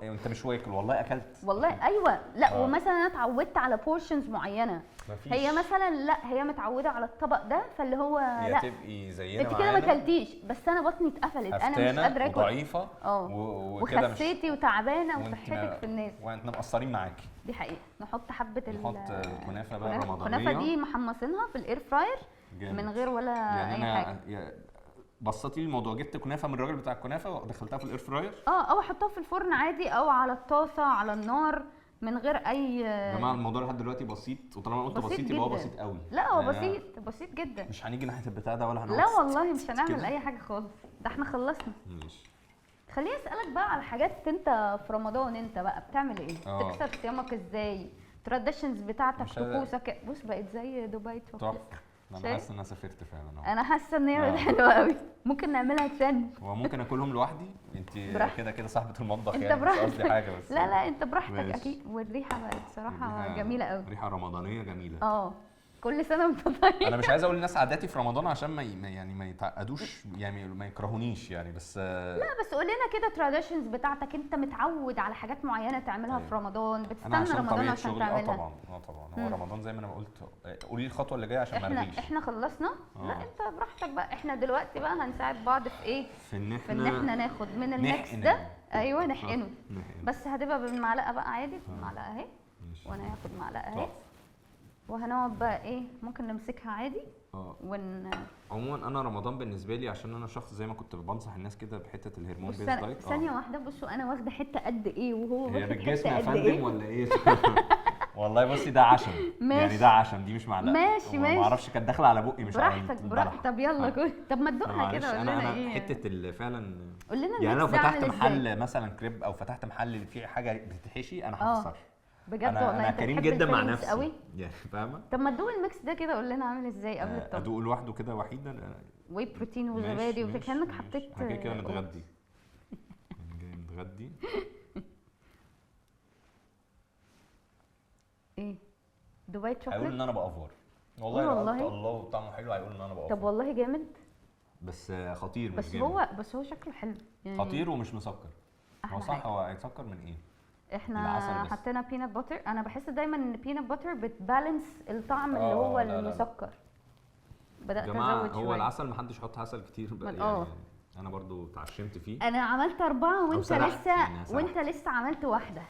انت مش واكل والله اكلت والله. ايوه لا ومثلا انا اتعودت على بورشنز معينه، مفيش. هي مثلا لا هي متعوده على الطبق ده، فاللي هو لا تبقي زينا انت كده ما اكلتيش، بس انا بطني اتقفلت، انا مش قادره اكل وضعيفه وكده وخسيتي وتعبانه وصحتك في الناس. واحنا مقصرين معاكي. دي حقيقه. نحط حبه نحط الكنافه بقى رمضانيه. الكنافه دي محمصينها في الاير فراير من غير ولا يعني اي حاجه. بصتي لي الموضوع، جبت كنافه من الراجل بتاع الكنافه ودخلتها في الاير فراير. او احطها في الفرن عادي او على الطاسه على النار من غير اي. يا جماعه الموضوع لحد دلوقتي بسيط، وطالما قلت بسيط يبقى هو بسيط قوي. لا هو بسيط جدا. مش هنيجي ناحيه البتاع ده ولا هنقعد. لا والله مش هنعمل اي حاجه خالص، ده احنا خلصنا. ماشي. خليني اسالك بقى على حاجات انت في رمضان، انت بقى بتعمل ايه؟ تكسر صيامك ازاي؟ التراديشنز بتاعتك، طقوسك. بص بقت زي دبي تحفه. انا حاسه ان انا سافرت فعلا. انا حاسه ان هي حلوه قوي، ممكن نعملها ترند. وممكن اكلهم لوحدي. انت كده صاحبه المطبخ انت يعني، براحتك. مش قصدي حاجه بس. لا انت براحتك اكيد. والريحه بقت صراحه جميله قوي. ريحه رمضانيه جميله. كل سنه وانت طيب. انا مش عايز اقول للناس عاداتي في رمضان عشان ما يتعقدوش، يعني ما يكرهونيش يعني، بس لا بس قول لنا كده تراديشنز بتاعتك، انت متعود على حاجات معينه تعملها في رمضان، بتستنى رمضان عشان تعملها. طبعا هو رمضان زي ما انا قلت. قولي لي الخطوه اللي جايه عشان ما ارغيش. احنا خلصنا. لا انت براحتك بقى. احنا دلوقتي بقى هنساعد بعض في ايه؟ في ان احنا ناخد من الميكس ده. ايوه نحقنه. بس هتبقى بالمعلقه بقى عادي، بالمعلقه اهي، وانا هاخد معلقه اهي، وهنقعد بقى ايه ممكن نمسكها عادي. عموما انا رمضان بالنسبه لي، عشان انا شخص زي ما كنت بنصح الناس كده بحته الهرمون بيز دايت. ثانيه واحده، بصوا انا واخده حته قد ايه وهو واخد هي بالجسم حته يا قد فندم ايه ولا ايه؟ والله بصي ده عشم. يعني ده عشم، دي مش معلقه. ماشي ما اعرفش كانت داخله على بقي مش براحتك. طب يلا كل طب ما تدوقها كده وقول لنا ايه حته اللي فعلا. قول لنا يعني لو فتحت محل مثلا كريب او فتحت محل اللي فيه حاجه بتتحشي انا هخسر بجد والله. انا كريم جدا مع نفسي قوي يعني فاهمه. طب ما تدوق الميكس ده كده، قول لنا عامل ازاي قبل الطبخ. ادوق لوحده كده وحيدا. واي بروتين وزبادي وكانك حطيت كده متغدي. جاي متغدي. ايه دبي شوكليت. هيقول ان انا بافور والله الله طعمه حلو، هيقول ان انا بافور. طب والله جامد بس خطير. بس مش جامد. بس هو شكله حلو يعني. خطير ومش مسكر. هو صح. هو هيتسكر من ايه؟ احنا حطينا بينات باتر. انا بحس دايما ان بينات باتر بتبالانس الطعم اللي هو المسكر. بدات ازود شويه. هو العسل محدش يحط عسل كتير بقى يعني. انا برضو اتعشمت فيه. انا عملت 4 وانت لسه وانت لسه عملت واحده.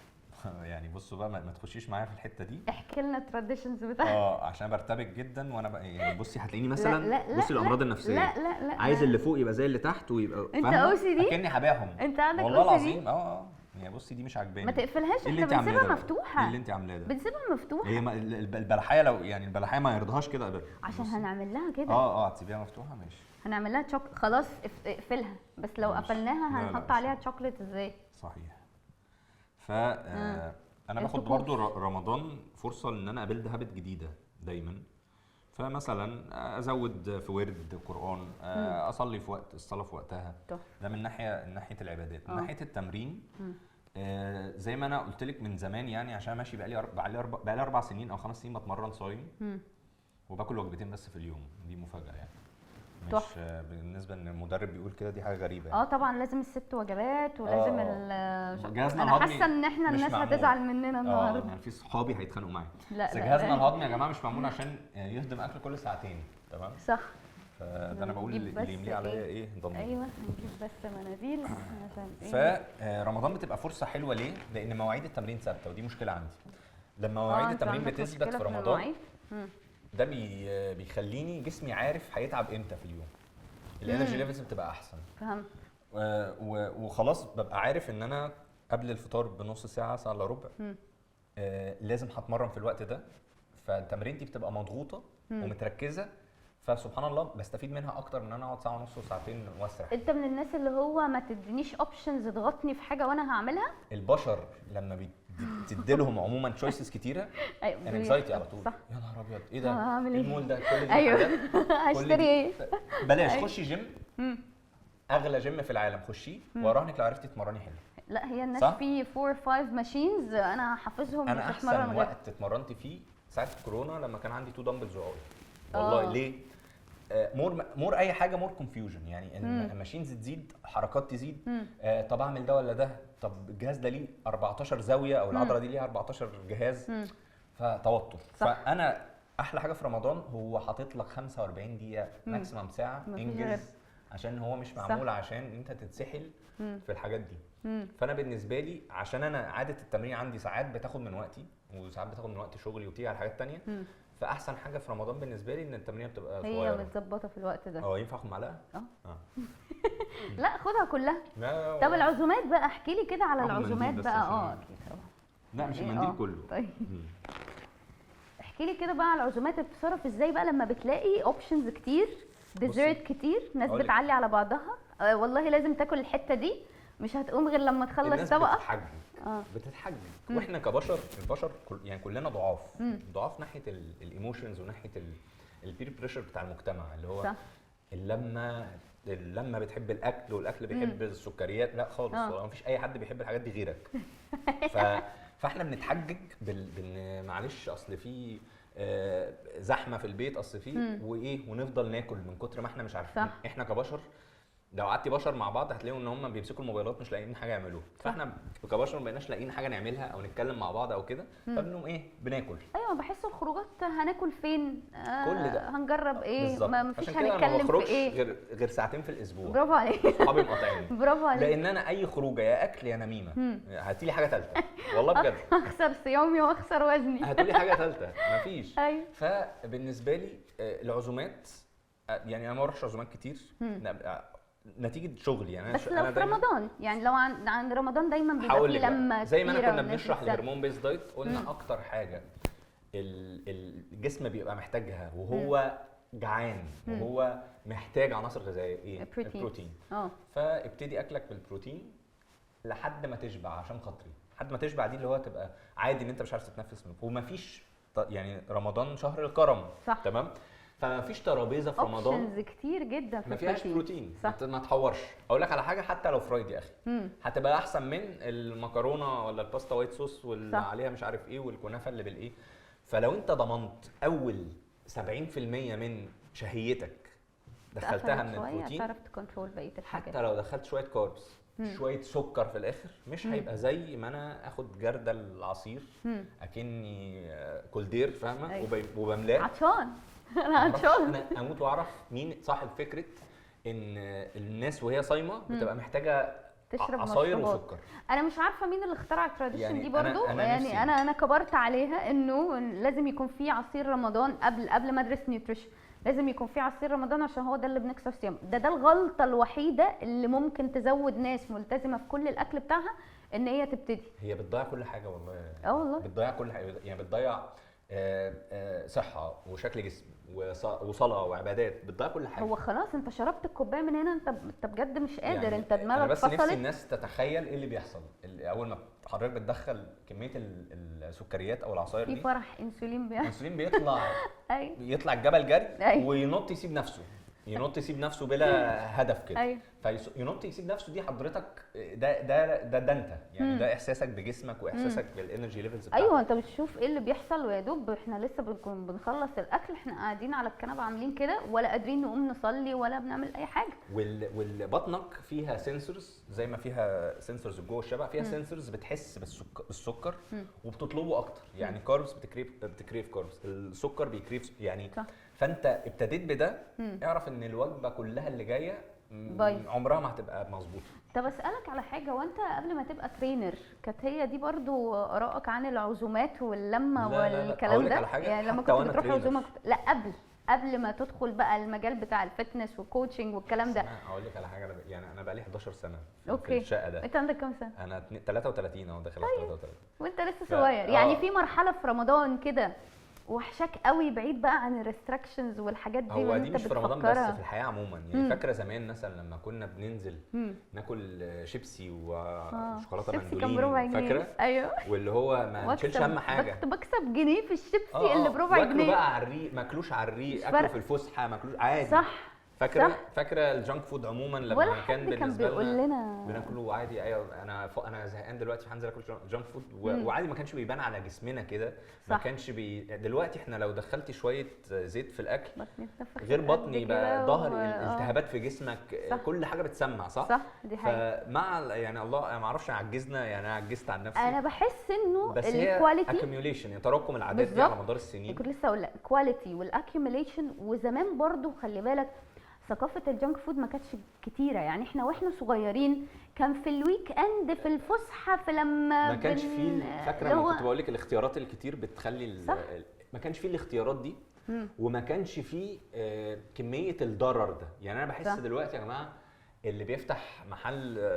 يعني بصوا بقى ما تخشيش معايا في الحته دي. احكي لنا التراديشنز بتاعتك. عشان برتبك جدا وانا بقى يعني. بصي هتلاقيني مثلا بصي الامراض النفسيه. لا عايز اللي فوق يبقى زي اللي تحت ويبقى انت اوسي دي اكني هبيعهم. انت عندك والله العظيم. يعني بصي دي مش عاجباني. ما تقفلهاش. احنا بنسيبها مفتوحه. اللي انت عاملاه ده بنسيبها مفتوحه. هي البلحايه لو يعني البلحايه ما يرضاهاش كده ابدا. عشان هنعمل لها كده. هتسيبيها مفتوحه ماشي. هنعمل لها خلاص اقفلها. بس لو قفلناها هنحط عليها شوكليت ازاي؟ صحيح. انا باخد برضو رمضان فرصه ان انا ابيلد هابت جديده دايما. فمثلا ازود في ورد قران، اصلي في وقت الصلاه في وقتها. ده من ناحيه العبادات. من ناحيه التمرين زي ما انا قلت لك من زمان يعني، عشان ماشي بقالي 4 سنين او 5 سنين بتمرن صايم. وباكل وجبتين بس في اليوم، دي مفاجاه يعني. مش تحفة. بالنسبه ان المدرب بيقول كده دي حاجه غريبه يعني. طبعا لازم الست وجبات ولازم جهازنا انا الهضمي حاسه ان احنا مش الناس معمول. هتزعل مننا النهارده. يعني في صحابي هيتخانقوا معايا. لا بس لا جهازنا لا. الهضمي يا جماعه مش معمول عشان يهضم اكل كل ساعتين، تمام؟ صح. فده انا بقول نجيب اللي يمليه بس عليا إيه؟ ايه ضمير. ايوه نجيب بس مناديل عشان ايه. فرمضان بتبقى فرصه حلوه ليه؟ لان مواعيد التمرين ثابته، ودي مشكله عندي. لما مواعيد انتوا التمرين عندكوا بتثبت مشكلة في رمضان المواعيد؟ ده بيخليني جسمي عارف هيتعب امتى في اليوم. الانرجي ليفلز بتبقى احسن. فهمت. وخلاص ببقى عارف ان انا قبل الفطار بنص ساعه، ساعه الا ربع لازم هتمرن في الوقت ده. فالتمرين دي بتبقى مضغوطه ومتركزه، فسبحان الله بستفيد منها اكتر من ان انا اقعد ساعه ونص وساعتين واسرح. انت من الناس اللي هو ما تدينيش اوبشنز تضغطني في حاجه وانا هعملها. البشر لما بتديلهم عموما تشويسز كتيره ايوه انكزايتي على طول. صح. يا نهار ابيض ايه ده؟ هعمل ايه؟ المول ده كل دي ايوه حاجات، كل هشتري دي- ايه؟ بلاش أيوة. خشي جيم. اغلى جيم في العالم خشيه واراهنك لو عرفتي تتمرني حلو. لا هي الناس صح؟ في 4 5 ماشينز انا حافظهم انا وتتمرن احسن غير. وقت اتمرنت فيه ساعه الكورونا لما كان عندي 2 دمبلز وعقل. والله ليه؟ مور اي حاجه مور كونفيوجن، يعني الماشينز تزيد، حركات تزيد. طب اعمل ده ولا ده؟ طب الجهاز ده ليه 14 زاويه او العضله دي ليها 14 جهاز. فتوتر. صح. فانا احلى حاجه في رمضان هو حاطط لك 45 دقيقه ماكسيمم ساعه مفيش غير. انجز، عشان هو مش معمول عشان انت تتسحل في الحاجات دي. فانا بالنسبه لي عشان انا عاده التمرين عندي ساعات بتاخد من وقتي وساعات بتاخد من وقت شغلي وتيجي على حاجات تانية. فاحسن حاجه في رمضان بالنسبه لي ان التمرين بتبقى هي صغيره. متظبطه في الوقت ده. ينفع اخد معلقه؟ لا خدها كلها. لا طب العزومات بقى احكي لي كده على آخد العزومات منديل بس بقى. عشان- اكيد طبعا. لا مش إيه، المنديل كله. طيب احكي لي كده بقى على العزومات بتتصرف ازاي بقى لما بتلاقي اوبشنز كتير، ديزرت كتير، ناس أقولك. بتعلي على بعضها. والله لازم تاكل الحته دي، مش هتقوم غير لما تخلص الناس طبقه. بتتحجج بتتحجج واحنا كبشر البشر يعني كلنا ضعاف. ضعاف ناحيه الايموشنز وناحيه البير بريشر بتاع المجتمع اللي هو صح. اللمه بتحب الاكل والاكل بيحب السكريات. لا خالص، هو مفيش اي حد بيحب الحاجات دي غيرك. فاحنا بنتحجج بان معلش اصل في زحمه في البيت، اصل في وايه، ونفضل ناكل من كتر ما احنا مش عارفين. صح. احنا كبشر لو قعدتي بشر مع بعض هتلاقوا ان هم بيمسكوا الموبايلات مش لاقيين حاجه يعملوها. فاحنا كبشر ما بقيناش لاقيين حاجه نعملها او نتكلم مع بعض او كده، فبنقوم ايه بناكل. ايوه بحس الخروجات هناكل فين؟ كل ده. هنجرب ايه؟ بالظبط. ما مفيش عشان كده انا ما هنتكلم في بخرجش ايه؟ غير ساعتين في الاسبوع. برافو عليك. صحابي مقاطعيني. برافو عليك. لان انا اي خروجه يا اكل يا نميمه. هاتي لي حاجه ثالثه والله بجد. اخسر صيامي واخسر وزني. هاتوا لي حاجه ثالثه مفيش. ايوه. فبالنسبه لي العزومات يعني انا ما بروحش عزومات كتير نتيجه شغلي. يعني بس لو أنا في رمضان، يعني لو عند رمضان دايما بيبقى هقول في لك بقى، لمه زي ما انا كبيرة كنا والناس بنشرح بتسأل. الهرمون بيز دايت قلنا اكتر حاجه الجسم بيبقى محتاجها وهو جعان وهو محتاج عناصر غذائيه ايه؟ البروتين. فابتدي اكلك بالبروتين لحد ما تشبع عشان خاطري. لحد ما تشبع دي اللي هو تبقى عادي ان انت مش عارف تتنفس منه. ومفيش يعني رمضان شهر الكرم. صح. تمام. فما فيش ترابيزه في رمضان اوبشنز كتير جدا في ما فيهاش بروتين. صح. ما تحورش. اقول لك على حاجه، حتى لو فرايد يا اخي هتبقى احسن من المكرونه ولا الباستا وايت صوص واللي صح. عليها مش عارف ايه والكنافه اللي بالايه. فلو انت ضمنت اول 70% من شهيتك دخلتها من البروتين، تعرف تكنترول بقيه الحاجات. حتى لو دخلت شويه كاربس شويه سكر في الاخر مش هيبقى زي ما انا اخد جردل العصير اكني كولدير فاهمه. أيوة. وبملاه عطشان. انا عطشان. انا اموت واعرف مين صاحب فكره ان الناس وهي صايمه بتبقى محتاجه تشرب عصاير مشروبات. وسكر. انا مش عارفه مين اللي اخترع التراديشن يعني دي برضو. أنا يعني نفسي. انا كبرت عليها انه لازم يكون في عصير رمضان قبل ما ادرس نيوتريشن. لازم يكون في عصير رمضان عشان هو ده اللي بنكسر صيام. ده الغلطه الوحيده اللي ممكن تزود ناس ملتزمه في كل الاكل بتاعها ان هي تبتدي. هي بتضيع كل حاجه والله. والله بتضيع كل حاجه، يعني بتضيع صحه وشكل جسم وصلاه وعبادات. بتضيع كل حاجه. هو خلاص انت شربت الكوبايه من هنا، انت بجد مش قادر. يعني انت انا دماغك بس نفسي فصلت. الناس تتخيل ايه اللي بيحصل اول ما حضرتك بتدخل كميه السكريات او العصاير في دي. فرح انسولين بيحصل. الانسولين بيطلع ايوه يطلع الجبل جري أيوة. وينط يسيب نفسه. ينط يسيب نفسه بلا هدف كده. ايوه فينط يسيب نفسه دي حضرتك ده انت يعني ده احساسك بجسمك واحساسك بالانرجي ليفلز بتاعتك. ايوه انت بتشوف ايه اللي بيحصل، ويا دوب احنا لسه بنكون بنخلص الاكل احنا قاعدين على الكنبه عاملين كده، ولا قادرين نقوم نصلي ولا بنعمل اي حاجه. والبطنك فيها سنسورز زي ما فيها سنسورز جوه الشبع، فيها سنسورز بتحس بالسكر وبتطلبه اكتر. يعني كاربس بتكريف كاربس، السكر بيكريف يعني صح. فانت ابتديت بده، اعرف ان الوجبه كلها اللي جايه عمرها ما هتبقى مظبوطه. طب اسالك على حاجه، وانت قبل ما تبقى ترينر كانت هي دي برضو ارائك عن العزومات واللمه والكلام ده؟ يعني لما كنت بتروح عزومه لا قبل ما تدخل بقى المجال بتاع الفتنس والكوتشنج والكلام ده. اقول لك على حاجه، يعني انا بقى لي 11 سنه أوكي. في الشقه ده. انت عندك كام سنه؟ انا 33 اهو، داخل على 33. وانت لسه صغير يعني في مرحله في رمضان كده وحشاك قوي بعيد بقى عن الريستراكشنز والحاجات دي هو دي مش في رمضان بس، في الحياه عموما يعني. فاكره زمان مثلا لما كنا بننزل ناكل شيبسي وشوكولاته مندولين، فاكره؟ ايوه. واللي هو ما نشيلش هم حاجه، كنت بكسب جنيه في الشيبسي اللي بربع جنيه. واكله بقى على الريق، ماكلوش على الريق، اكله في الفسحه ماكلوش عادي. صح. فاكره الجانك فود عموما لما كان بالنسبه لنا بناكله عادي. ايوه انا زهقان دلوقتي هنزل اكل جانك فود وعادي، ما كانش بيبان على جسمنا كده، ما كانش دلوقتي احنا لو دخلتي شويه زيت في الاكل غير بطني بقى، ظهر التهابات في جسمك، كل حاجه بتسمع. صح دي حقيقة. فمع يعني الله ما اعرفش عجزنا، يعني انا عجزت عن نفسي. انا بحس انه بس الكواليتي اكيوميوليشن، يعني تراكم العادات دي على مدار السنين. كنت لسه اقول لك الكواليتي والاكيوميوليشن. وزمان برضو خلي بالك ثقافه الجانك فود ما كانتش كتيره، يعني احنا واحنا صغيرين كان في الويك اند في الفسحه في لما ما كانش فيه. فاكره لما كنت بقول لك الاختيارات الكتير بتخلي ما كانش فيه الاختيارات دي وما كانش فيه كميه الضرر ده. يعني انا بحس دلوقتي يا جماعه اللي بيفتح محل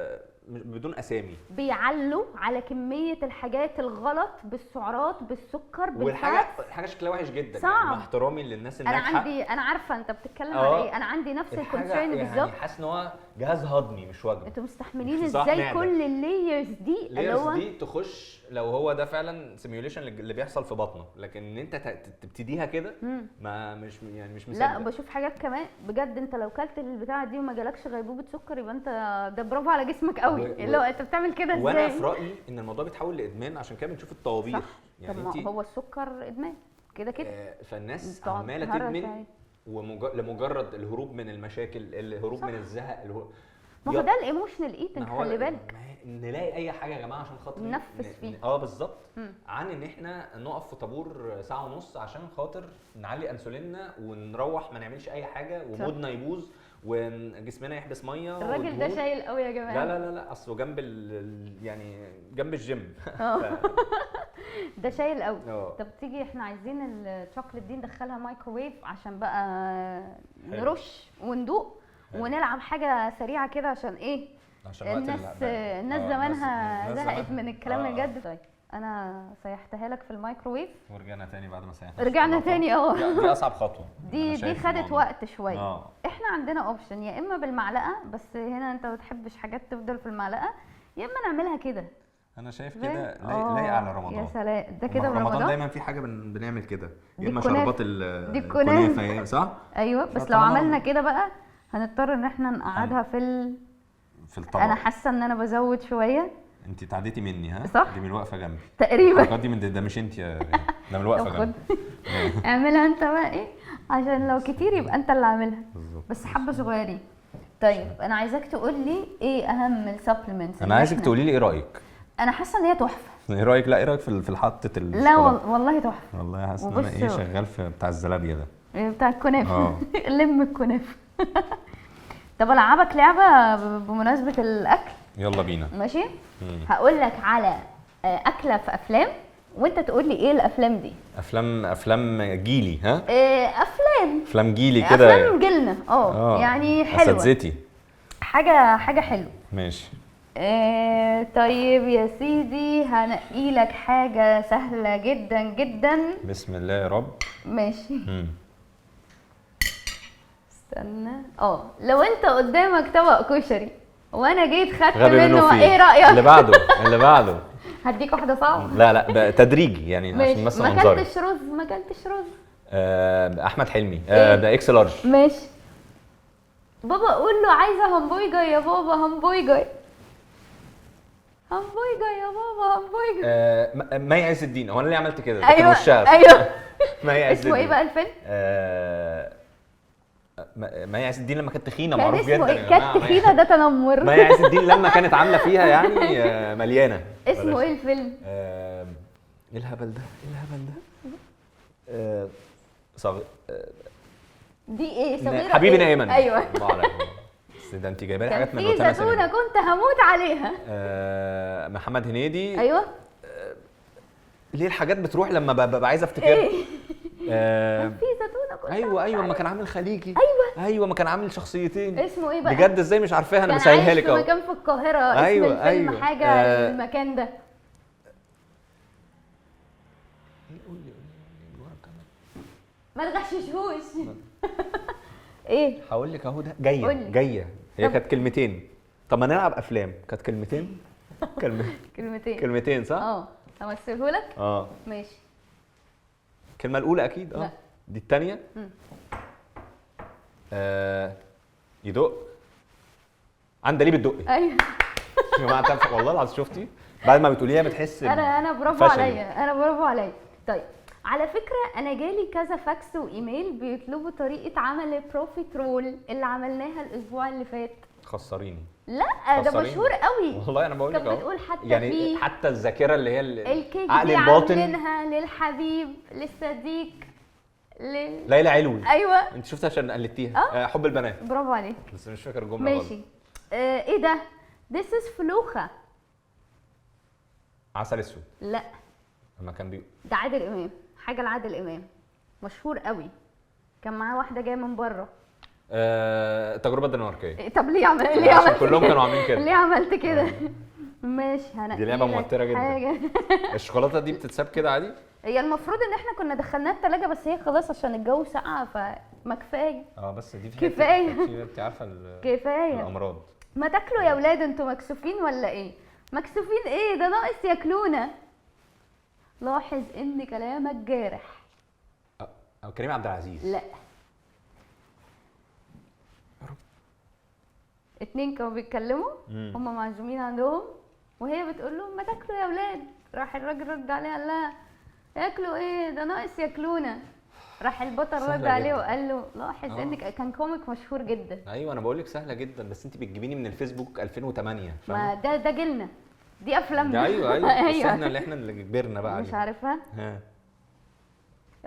بدون اسامي بيعلوا على كميه الحاجات الغلط بالسعرات بالسكر بالفات، حاجه شكلها وحش جدا. يعني مع احترامي للناس الناجحه، انا عارفه انت بتتكلم على ايه. انا عندي نفس الكونسيرن بالظبط. يعني حاسس ان هو جهاز هضمي مش وجبه. انتوا مستحملين ازاي كل اللايرز دي اللي هو دي تخش لو هو ده فعلا سيميوليشن اللي بيحصل في بطنك، لكن ان انت تبتديها كده ما مش يعني مش مصدق. لا بشوف حاجات كمان بجد، انت لو كلت البتاعه دي وما جالكش غيبوبه سكر يبقى انت ده برافو على جسمك قوي. اللي هو انت بتعمل كده ازاي؟ وانا في رايي ان الموضوع بيتحول لادمان، عشان كده بنشوف الطوابير. يعني طب هو السكر ادمان كده فالناس عماله تدمن لمجرد الهروب من المشاكل، الهروب من الزهق، ما هو ده الايموشنال ايتنج. خلي بالك نلاقي اي حاجه يا جماعه عشان خاطر ننفس فيها. بالظبط. عن ان احنا نقف في طابور ساعه ونص عشان خاطر نعلي انسوليننا ونروح ما نعملش اي حاجه ومودنا يبوظ وجسمنا يحبس ميه. الراجل ده شايل قوي يا جماعه. لا اصله جنب يعني جنب الجيم. ده شايل قوي. طب تيجي احنا عايزين الشوكليت دي ندخلها مايكروويف عشان بقى نرش وندوق ونلعب حاجه سريعه كده عشان ايه؟ عشان الناس زمانها زهقت من الكلام الجد. طيب انا سيحتها لك في الميكروويف ورجعنا تاني بعد ما سيحنا. رجعنا تاني دي اصعب خطوه. دي خدت وقت شويه. احنا عندنا اوبشن يا اما بالمعلقه، بس هنا انت ما بتحبش حاجات تفضل في المعلقه، يا اما نعملها كده. انا شايف كده لايق على رمضان. يا سلام ده كده رمضان دايما في حاجه بنعمل كده، يا اما شربات الكنافه صح. ايوه بس لو عملنا كده بقى هنضطر ان احنا نقعدها في الطبق. انا حاسه ان انا بزود شويه. انت تعديتي مني ها؟ صح؟ دي من الوقفه جنبي تقريبا. الحركات دي من ده مش انت ده من الوقفه جنبي. اعملها انت بقى ايه عشان لو كتير يبقى انت اللي عاملها بس حبه صغيرين. طيب انا عايزاك تقول لي ايه اهم السبلمنتس. انا عايزك تقولي لي ايه رايك. انا حاسه ان هي تحفه. ايه رايك؟ لا ايه رايك في حطه لا والله تحفه. والله حاسس ان انا شغال في بتاع الزلابيه ده بتاع الكنافه. لم الكنافه. طب العبك لعبه بمناسبه الاكل. يلا بينا. ماشي. هقول لك على اكله في افلام وانت تقول لي ايه الافلام دي. افلام جيلي ها؟ افلام جيلي كده. افلام جيلنا يعني حلوه. اساتذتي. حاجه حلوه. ماشي. طيب يا سيدي هنقي لك حاجه سهله جدا جدا. بسم الله يا رب. ماشي. استنى. لو انت قدامك طبق كشري وانا جيت خدت منه ايه رايك؟ اللي بعده هديك واحده صعبه. لا تدريجي يعني عشان بس ما اكلتش رز. احمد حلمي. ده اكس لارج. ماشي. بابا قول له عايزه همبرجر يا بابا، همبرجر همبرجر يا بابا، همبرجر. مي عز الدين، هو انا ليه عملت كده؟ ده ايوه كان وشها. ايوه. مي عز اسمه ايه الدين. بقى الفيلم؟ مي عز الدين لما كانت تخينه كان معروف اسمه جدا ايه؟ يا كانت جماعة. تخينه ده تنمر. مي عز الدين لما كانت عامله فيها يعني مليانه. اسمه ايه الفيلم؟ ايه الهبل ده؟ ايه الهبل ده؟ صغ... دي ايه؟ صغيره حبيبي إيه؟ نايما. ايوه. الله عليك. بس ده انت جايبه لي كان حاجات من في روتانا زيتونه سينما. كنت هموت عليها. محمد هنيدي. ايوه. ليه الحاجات بتروح لما ببقى عايز افتكر؟ ايه؟ كان في زيتونه كنت ايوه هموت ما عليها. كان عامل خليجي. ايوه ما كان عامل شخصيتين. اسمه ايه بقى؟ بجد ازاي مش عارفاها؟ انا كان مسهلها عايش لك في اهو. مكان في القاهره. أيوة، اسم الفيلم أيوة. حاجه المكان ده. ما تغششهوش. ايه؟ هقول لك اهو، ده قولي. جايه هي طب. كانت كلمتين. طب ما نلعب افلام، كانت كلمتين. كلمتين. كلمتين صح؟ اه امثلهولك. ماشي. الكلمه الاولى اكيد. لا. دي الثانيه. يدق. عندليب الدقي. ايوه. يا جماعه والله العظيم شفتي بعد ما بتقوليها بتحس انا برافو فشل. عليا، انا برافو عليا. طيب على فكره انا جالي كذا فاكس وايميل بيطلبوا طريقه عمل البروفيترول اللي عملناها الاسبوع اللي فات. خسريني. لا ده خسريني. مشهور قوي. والله انا بقول لك كانت اهو. بتقول حتى يعني في حتى الذاكره اللي هي الكيك عقل دي الباطن. عاملينها للحبيب للصديق ليلى علوي. ايوه انت شفتها عشان قلدتيها. حب البنات. برافو عليك. بس مش فاكر الجمله غلط. ماشي. ايه ده؟ This is فلوخه. عسل اسود. لا لما كان بيقول ده عادل امام، حاجه لعادل امام مشهور قوي. كان معاه واحده جايه من بره. التجربه الدنماركيه. إيه طب ليه عملت كلهم كده؟ كانوا عاملين كده. ليه عملت كده؟ ماشي هنقي دي لعبه لك موتره جدا. حاجة. الشوكولاته دي بتتساب كده عادي. هي المفروض ان احنا كنا دخلناها التلاجة بس هي خلاص عشان الجو ساقع فما كفايه. بس دي كفاية. انت عارفه كفايه. الامراض. ما تاكلوا يا ولاد، انتوا مكسوفين ولا ايه؟ مكسوفين ايه؟ ده ناقص ياكلونا. لاحظ ان كلامك جارح. أو كريم عبد العزيز. لا. اتنين كانوا بيتكلموا هما معزومين عندهم وهي بتقول لهم ما تاكلوا يا ولاد. راح الراجل رد عليها قال لها ياكلوا ايه؟ ده ناقص ياكلونا. راح البطل رد سهلة عليه جدا. وقال له لاحظ انك كان كوميك مشهور جدا. ايوه انا بقول لك سهله جدا، بس انت بتجيبيني من الفيسبوك 2008 ما ده جيلنا، دي افلامنا. ده ايوه بس احنا اللي كبرنا بقى مش عليه. عارفها. ها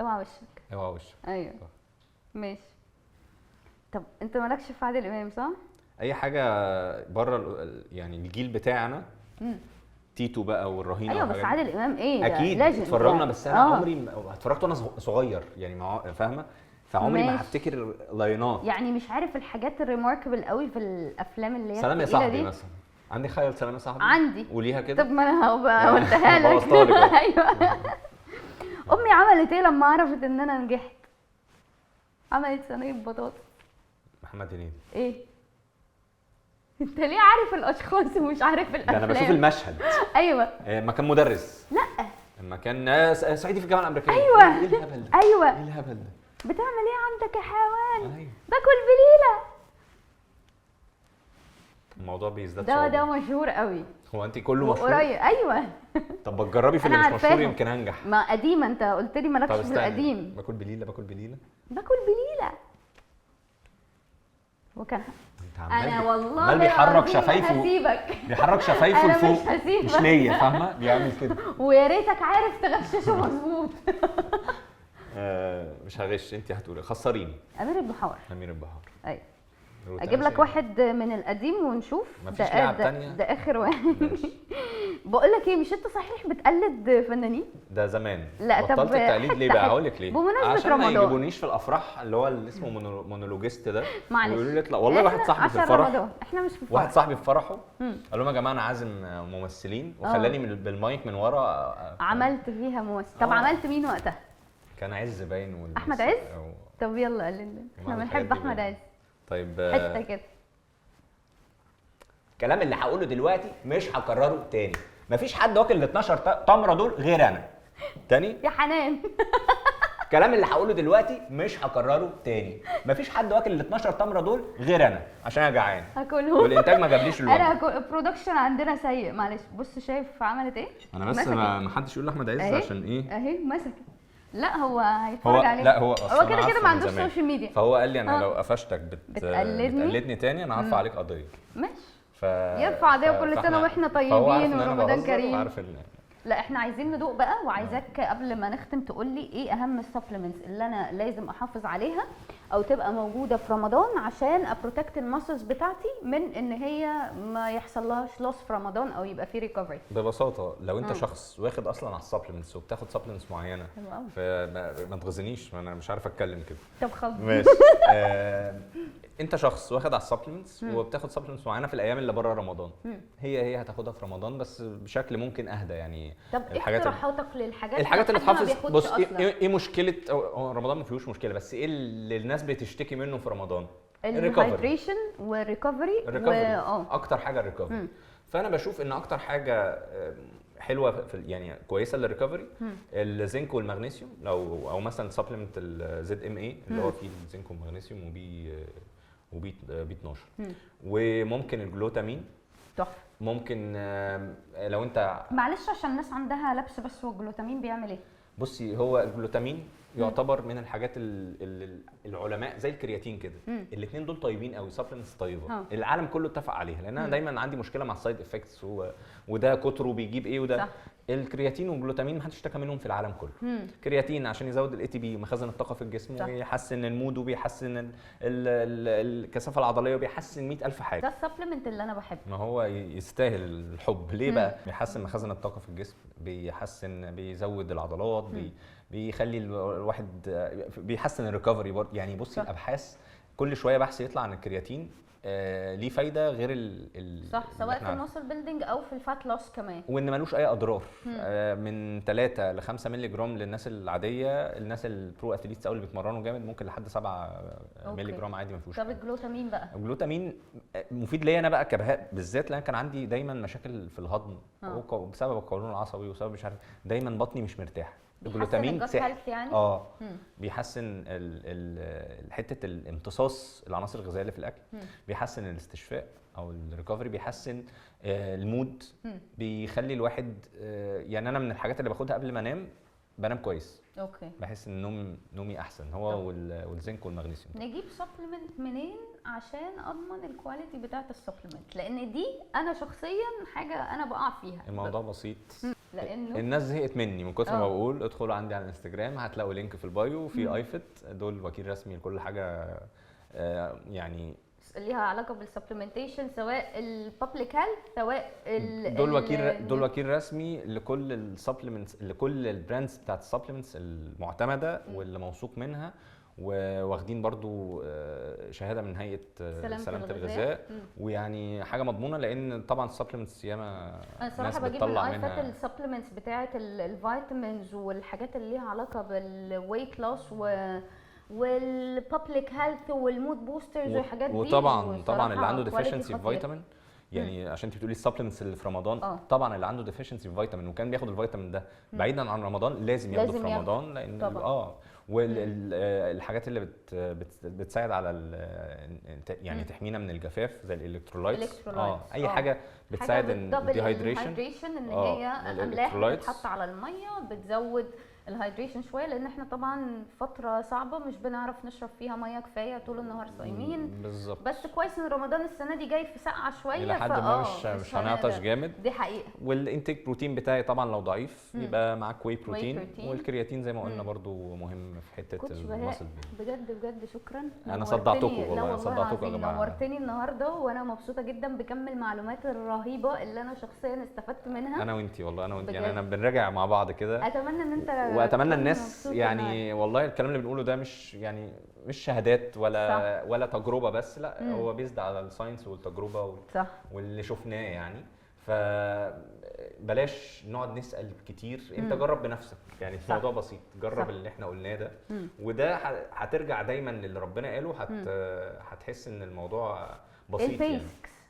اوعى وشك. اوعى وشك. ايوه ماشي. طب انت مالكش في عادل امام صح؟ اي حاجه بره يعني الجيل بتاعنا. تيتو بقى والرهينه. ايوه بس عادل امام ايه ده؟ اكيد legend اتفرجنا ده. بس انا عمري اتفرجت وانا صغير يعني فاهمه، فعمري ما ماشي. هفتكر لاينات. يعني مش عارف الحاجات الريماركبل قوي في الافلام اللي هي سلام يا التقيلة صاحبي دي. مثلا. عندي خيال سلام يا صاحبي. عندي. وليها كده. طب ما انا قلتها لك. بوظتها لك أهو. ايوه. امي عملت ايه لما عرفت ان انا نجحت؟ عملت صينيه بطاطس. محمد هنيدي. ايه؟ انت ليه عارف الاشخاص ومش عارف ده الافلام؟ انا بشوف المشهد. ايوه. لما كان مدرس. لا. لما كان صعيدي في الجامعه الامريكيه. ايوه. ايه الهبل ده؟ ايوه. ايه الهبل ده؟ بتعمل ايه عندك يا حيوان؟ أيوة. باكل بليله. الموضوع بيزداد ده صعوبة. مشهور قوي. هو انت كله مشهور؟ قريب. ايوه. طب بتجربي في اللي أنا مش مشهور عارفاها. يمكن انجح. ما قديمه، انت قلت لي مالكش طب في استنى. القديم. باكل بليله باكل بليله. باكل بليله. وكان انت انا والله عمال بيحرك العظيم شفايفه. هسيبك. بيحرك شفايفه أنا مش لفوق هسيبك. مش ليا فاهمه، بيعمل كده. ويا ريتك عارف تغششه مظبوط. مش هغش، انت هتقولي خسريني. امير البحار. امير البحار. ايوه. روتانا اجيب لك سينما. واحد من القديم ونشوف. مفيش لعب تانية؟ ده اخر واحد. ماشي. بقول لك ايه، مش انت صحيح بتقلد فنانين؟ ده زمان. لا، طب بطلت التقليد ليه حتة بقى؟ حتة. هقول لك ليه. بمناسبة عشان رمضان. ما يجيبونيش في الافراح اللي اسمه مونولوجيست ده. معلش. ويقولوا لي اطلع. والله واحد إحنا صاحبي في عشان الفرح. رمضان. احنا مش في واحد فرح. صاحبي في فرحه قال لهم يا جماعه انا عازم ممثلين وخلاني بالمايك من ورا. عملت فيها ممثل. طب آه. عملت مين وقتها؟ كان عز باين احمد عز؟ طب يلا قول لنا، احنا بنحب احمد عز. طيب حته كده. الكلام اللي هقوله دلوقتي مش هكرره تاني. مفيش حد واكل ال 12 تمره دول غير انا. تاني. يا حنان. الكلام اللي هقوله دلوقتي مش هكرره تاني. مفيش حد واكل ال 12 تمره دول غير انا عشان انا جعان هاكلهم. والانتاج ما جابليش انا الوجبه. البرودكشن عندنا سيء، معلش. بص شايف عملت ايه؟ انا بس مسكت. ما حدش يقول لاحمد عز أهي. عشان ايه. اهي مسكت. لا هو هو هيتفرج عليه. لا هو اصلا هو كده كده ما عندوش سوشيال ميديا. فهو قال لي انا آه. لو قفشتك بتقلدني تاني انا هرفع عليك قضيه. ماشي. ف يرفع قضيه كل سنه واحنا طيبين ورمضان كريم. عارف ان لا احنا عايزين ندوق بقى، وعايزاك قبل ما نختم تقول لي ايه اهم السبلمنتس اللي انا لازم احافظ عليها او تبقى موجوده في رمضان عشان ابروتكت الماسلز بتاعتي من ان هي ما يحصل لهاش لوس في رمضان او يبقى في ريكفري. ببساطه لو انت شخص واخد اصلا على السبلمنتس وبتاخد سبلمنتس معينه فما تغزنيش، انا مش عارف اتكلم كده. طب خلاص ماشي. انت شخص واخد على السبلمنتس وبتاخد سبلمنتس معينه في الايام اللي بره رمضان، هي هتاخدها في رمضان بس بشكل ممكن اهدى يعني. طب ايه اقتراحاتك للحاجات اللي تحافظ؟ بص ايه ايه مشكله رمضان؟ ما فيهوش مشكله، بس ايه اللي الناس بتشتكي منه في رمضان؟ الهايدريشن والريكفري اكتر حاجه الريكفري. فانا بشوف ان اكتر حاجه حلوه في يعني كويسه للريكفري الزنك والمغنيسيوم، او مثلا سبلمنت الزد ام اي اللي هو فيه الزنك والمغنيسيوم وبي 12 وممكن الجلوتامين. تحفه. ممكن لو انت معلش عشان الناس عندها لبس، بس هو الجلوتامين بيعمل ايه؟ بصي هو الجلوتامين يعتبر من الحاجات العلماء زي الكرياتين كده، الاثنين دول طيبين قوي، سبلمنتس طيبه. العالم كله اتفق عليها، لان انا دايما عندي مشكله مع السايد افكتس وده كتره بيجيب ايه وده. صح. الكرياتين والجلوتامين ما حدش اشتكى منهم في العالم كله. كرياتين عشان يزود الاي تي بي مخزن الطاقه في الجسم، ويحسن المود وبيحسن الكثافه العضليه وبيحسن 100,000 حاجه. ده السبلمنت اللي انا بحبه. ما هو يستاهل الحب. ليه بقى؟ بيحسن مخزن الطاقه في الجسم، بيزود العضلات، بيخلي الواحد بيحسن الريكفري برضه يعني. بصي الابحاث كل شويه بحث يطلع عن الكرياتين ليه فايده غير صح، سواء في الماسل بيلدينج او في الفات لوس كمان، وان ملوش اي اضرار. من 3 ل 5 مللي جرام للناس العاديه، الناس البرو اثليتس او اللي بيتمرنوا جامد ممكن لحد 7 مللي جرام عادي ما فيهوش. طب الجلوتامين بقى؟ الجلوتامين مفيد ليا انا بقى كبهاء بالذات، لان كان عندي دايما مشاكل في الهضم بسبب القولون العصبي وسبب مش عارف، دايما بطني مش مرتاح. الجلوتامين يعني بيحسن حته الامتصاص العناصر الغذائيه اللي في الاكل، بيحسن الاستشفاء او الريكفري، بيحسن المود، بيخلي الواحد يعني انا من الحاجات اللي باخدها قبل ما انام بنام كويس. اوكي. بحس ان نومي احسن، هو والزنك والمغنيسيوم. نجيب سبلمنت منين عشان اضمن الكواليتي بتاعه السبلمنت؟ لان دي انا شخصيا حاجه انا بقع فيها. الموضوع بسيط، لانه الناس زهقت مني من كتر ما بقول ادخلوا عندي على الانستجرام هتلاقوا لينك في البايو في ايفت، دول وكيل رسمي لكل حاجه يعني ليها علاقه بالسبلمنتيشن، سواء الببليك هيلث سواء دول وكيل رسمي لكل السبلمنتس، لكل البراندز بتاعت السبلمنتس المعتمده واللي موثوق منها، واخدين برضو شهاده من هيئه سلامه الغذاء، ويعني حاجه مضمونه، لان طبعا السبلمنتس ياما ناس بتطلع منها. انا السبلمنتس بتاعه الفيتامينز والحاجات اللي ليها علاقه بالويت لوس والببليك هيلث والمود بوسترز والحاجات دي، وطبعا اللي عنده ديفيشنسي في فيتامين، يعني عشان انت بتقولي السبلمنتس اللي في رمضان طبعا اللي عنده ديفيشنسي في فيتامين وكان بياخد الفيتامين ده بعيدا عن رمضان لازم ياخده في رمضان، لان والحاجات اللي بتساعد على يعني تحمينا من الجفاف زي الالكترولايتس. اي حاجه بتساعد الديهايدريشن، ان هي الاملاح بتتحط على الميه بتزود الهايدريشن شويه، لان احنا طبعا فتره صعبه مش بنعرف نشرب فيها ميه كفايه طول النهار صايمين. بالظبط. بس كويس ان رمضان السنه دي جاي في سقعه شويه، لحد ما مش هنعطش جامد، دي حقيقه. والانتيك بروتين بتاعي طبعا لو ضعيف يبقى معاك واي بروتين، والكرياتين زي ما قلنا برضو مهم في حته الماسل. بجد شكرا، انا صدعتكم والله، صدعتكم يا جماعه، نورتني النهارده، وانا مبسوطه جدا بكم المعلومات الرهيبه اللي انا شخصيا استفدت منها. انا وانتي والله، انا وانتي يعني انا بنراجع مع بعض كده. اتمنى ان انت واتمنى الناس يعني والله الكلام اللي بنقوله ده مش يعني مش شهادات ولا تجربه بس، لا هو بيزد على الساينس والتجربه واللي شفناه يعني. فبلاش نقعد نسال كتير، انت جرب بنفسك يعني، الموضوع بسيط، جرب اللي احنا قلناه ده، وده هترجع دايما للي ربنا قاله، هتحس ان الموضوع بسيط يعني.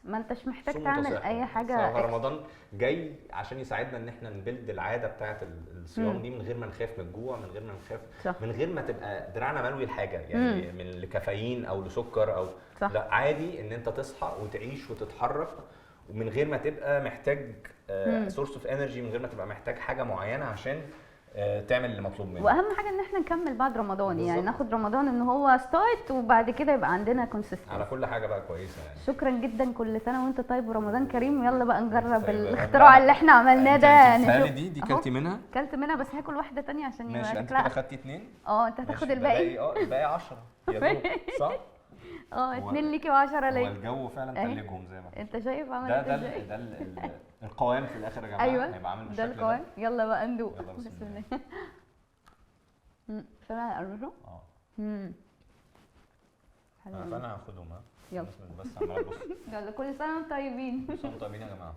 ما انتش محتاج صوم تعمل متصاحب. اي حاجه صراحة رمضان جاي عشان يساعدنا ان احنا نبلد العاده بتاعه الصيام دي من غير ما نخاف من الجوع، من غير ما نخاف، صح. من غير ما تبقى دراعنا ملوي لحاجه يعني من لكافيين او لسكر او صح. لا، عادي ان انت تصحى وتعيش وتتحرك ومن غير ما تبقى محتاج سورس اوف انرجي، من غير ما تبقى محتاج حاجه معينه عشان تعمل اللي مطلوب منك. واهم حاجه ان احنا نكمل بعد رمضان، يعني بالظبط. ناخد رمضان ان هو ستارت وبعد كده يبقى عندنا على كونسيستنس. كل حاجه بقى كويسه يعني. شكرا جدا، كل سنه وانت طيب ورمضان كريم. يلا بقى نجرب طيب، الاختراع اللي احنا عملناه ده. نشوف دي أهو. كلتي منها؟ كلت منها بس هاكل واحده تانية عشان يبقى ماشي، انت شكلها كده خدتي 2. انت هتاخد الباقي. الباقي 10 يا دوب صح؟ 2 ليكي و10 هو ليا. الجو فعلا أهي. تلجهم زي ما انت شايف ده عملت ده ازاي؟ القوام في الاخر يا جماعه. ايوه هيبقى عامل ده بالشكل القوام. يلا بقى ندوق. يلا بسم الله. سامع القرمشة؟ حلو أوي. فانا هاخدهم. يلا. بس عمال ابص. يلا كل سنه وانتم طيبين. كل سنه وانتم طيبين يا جماعه.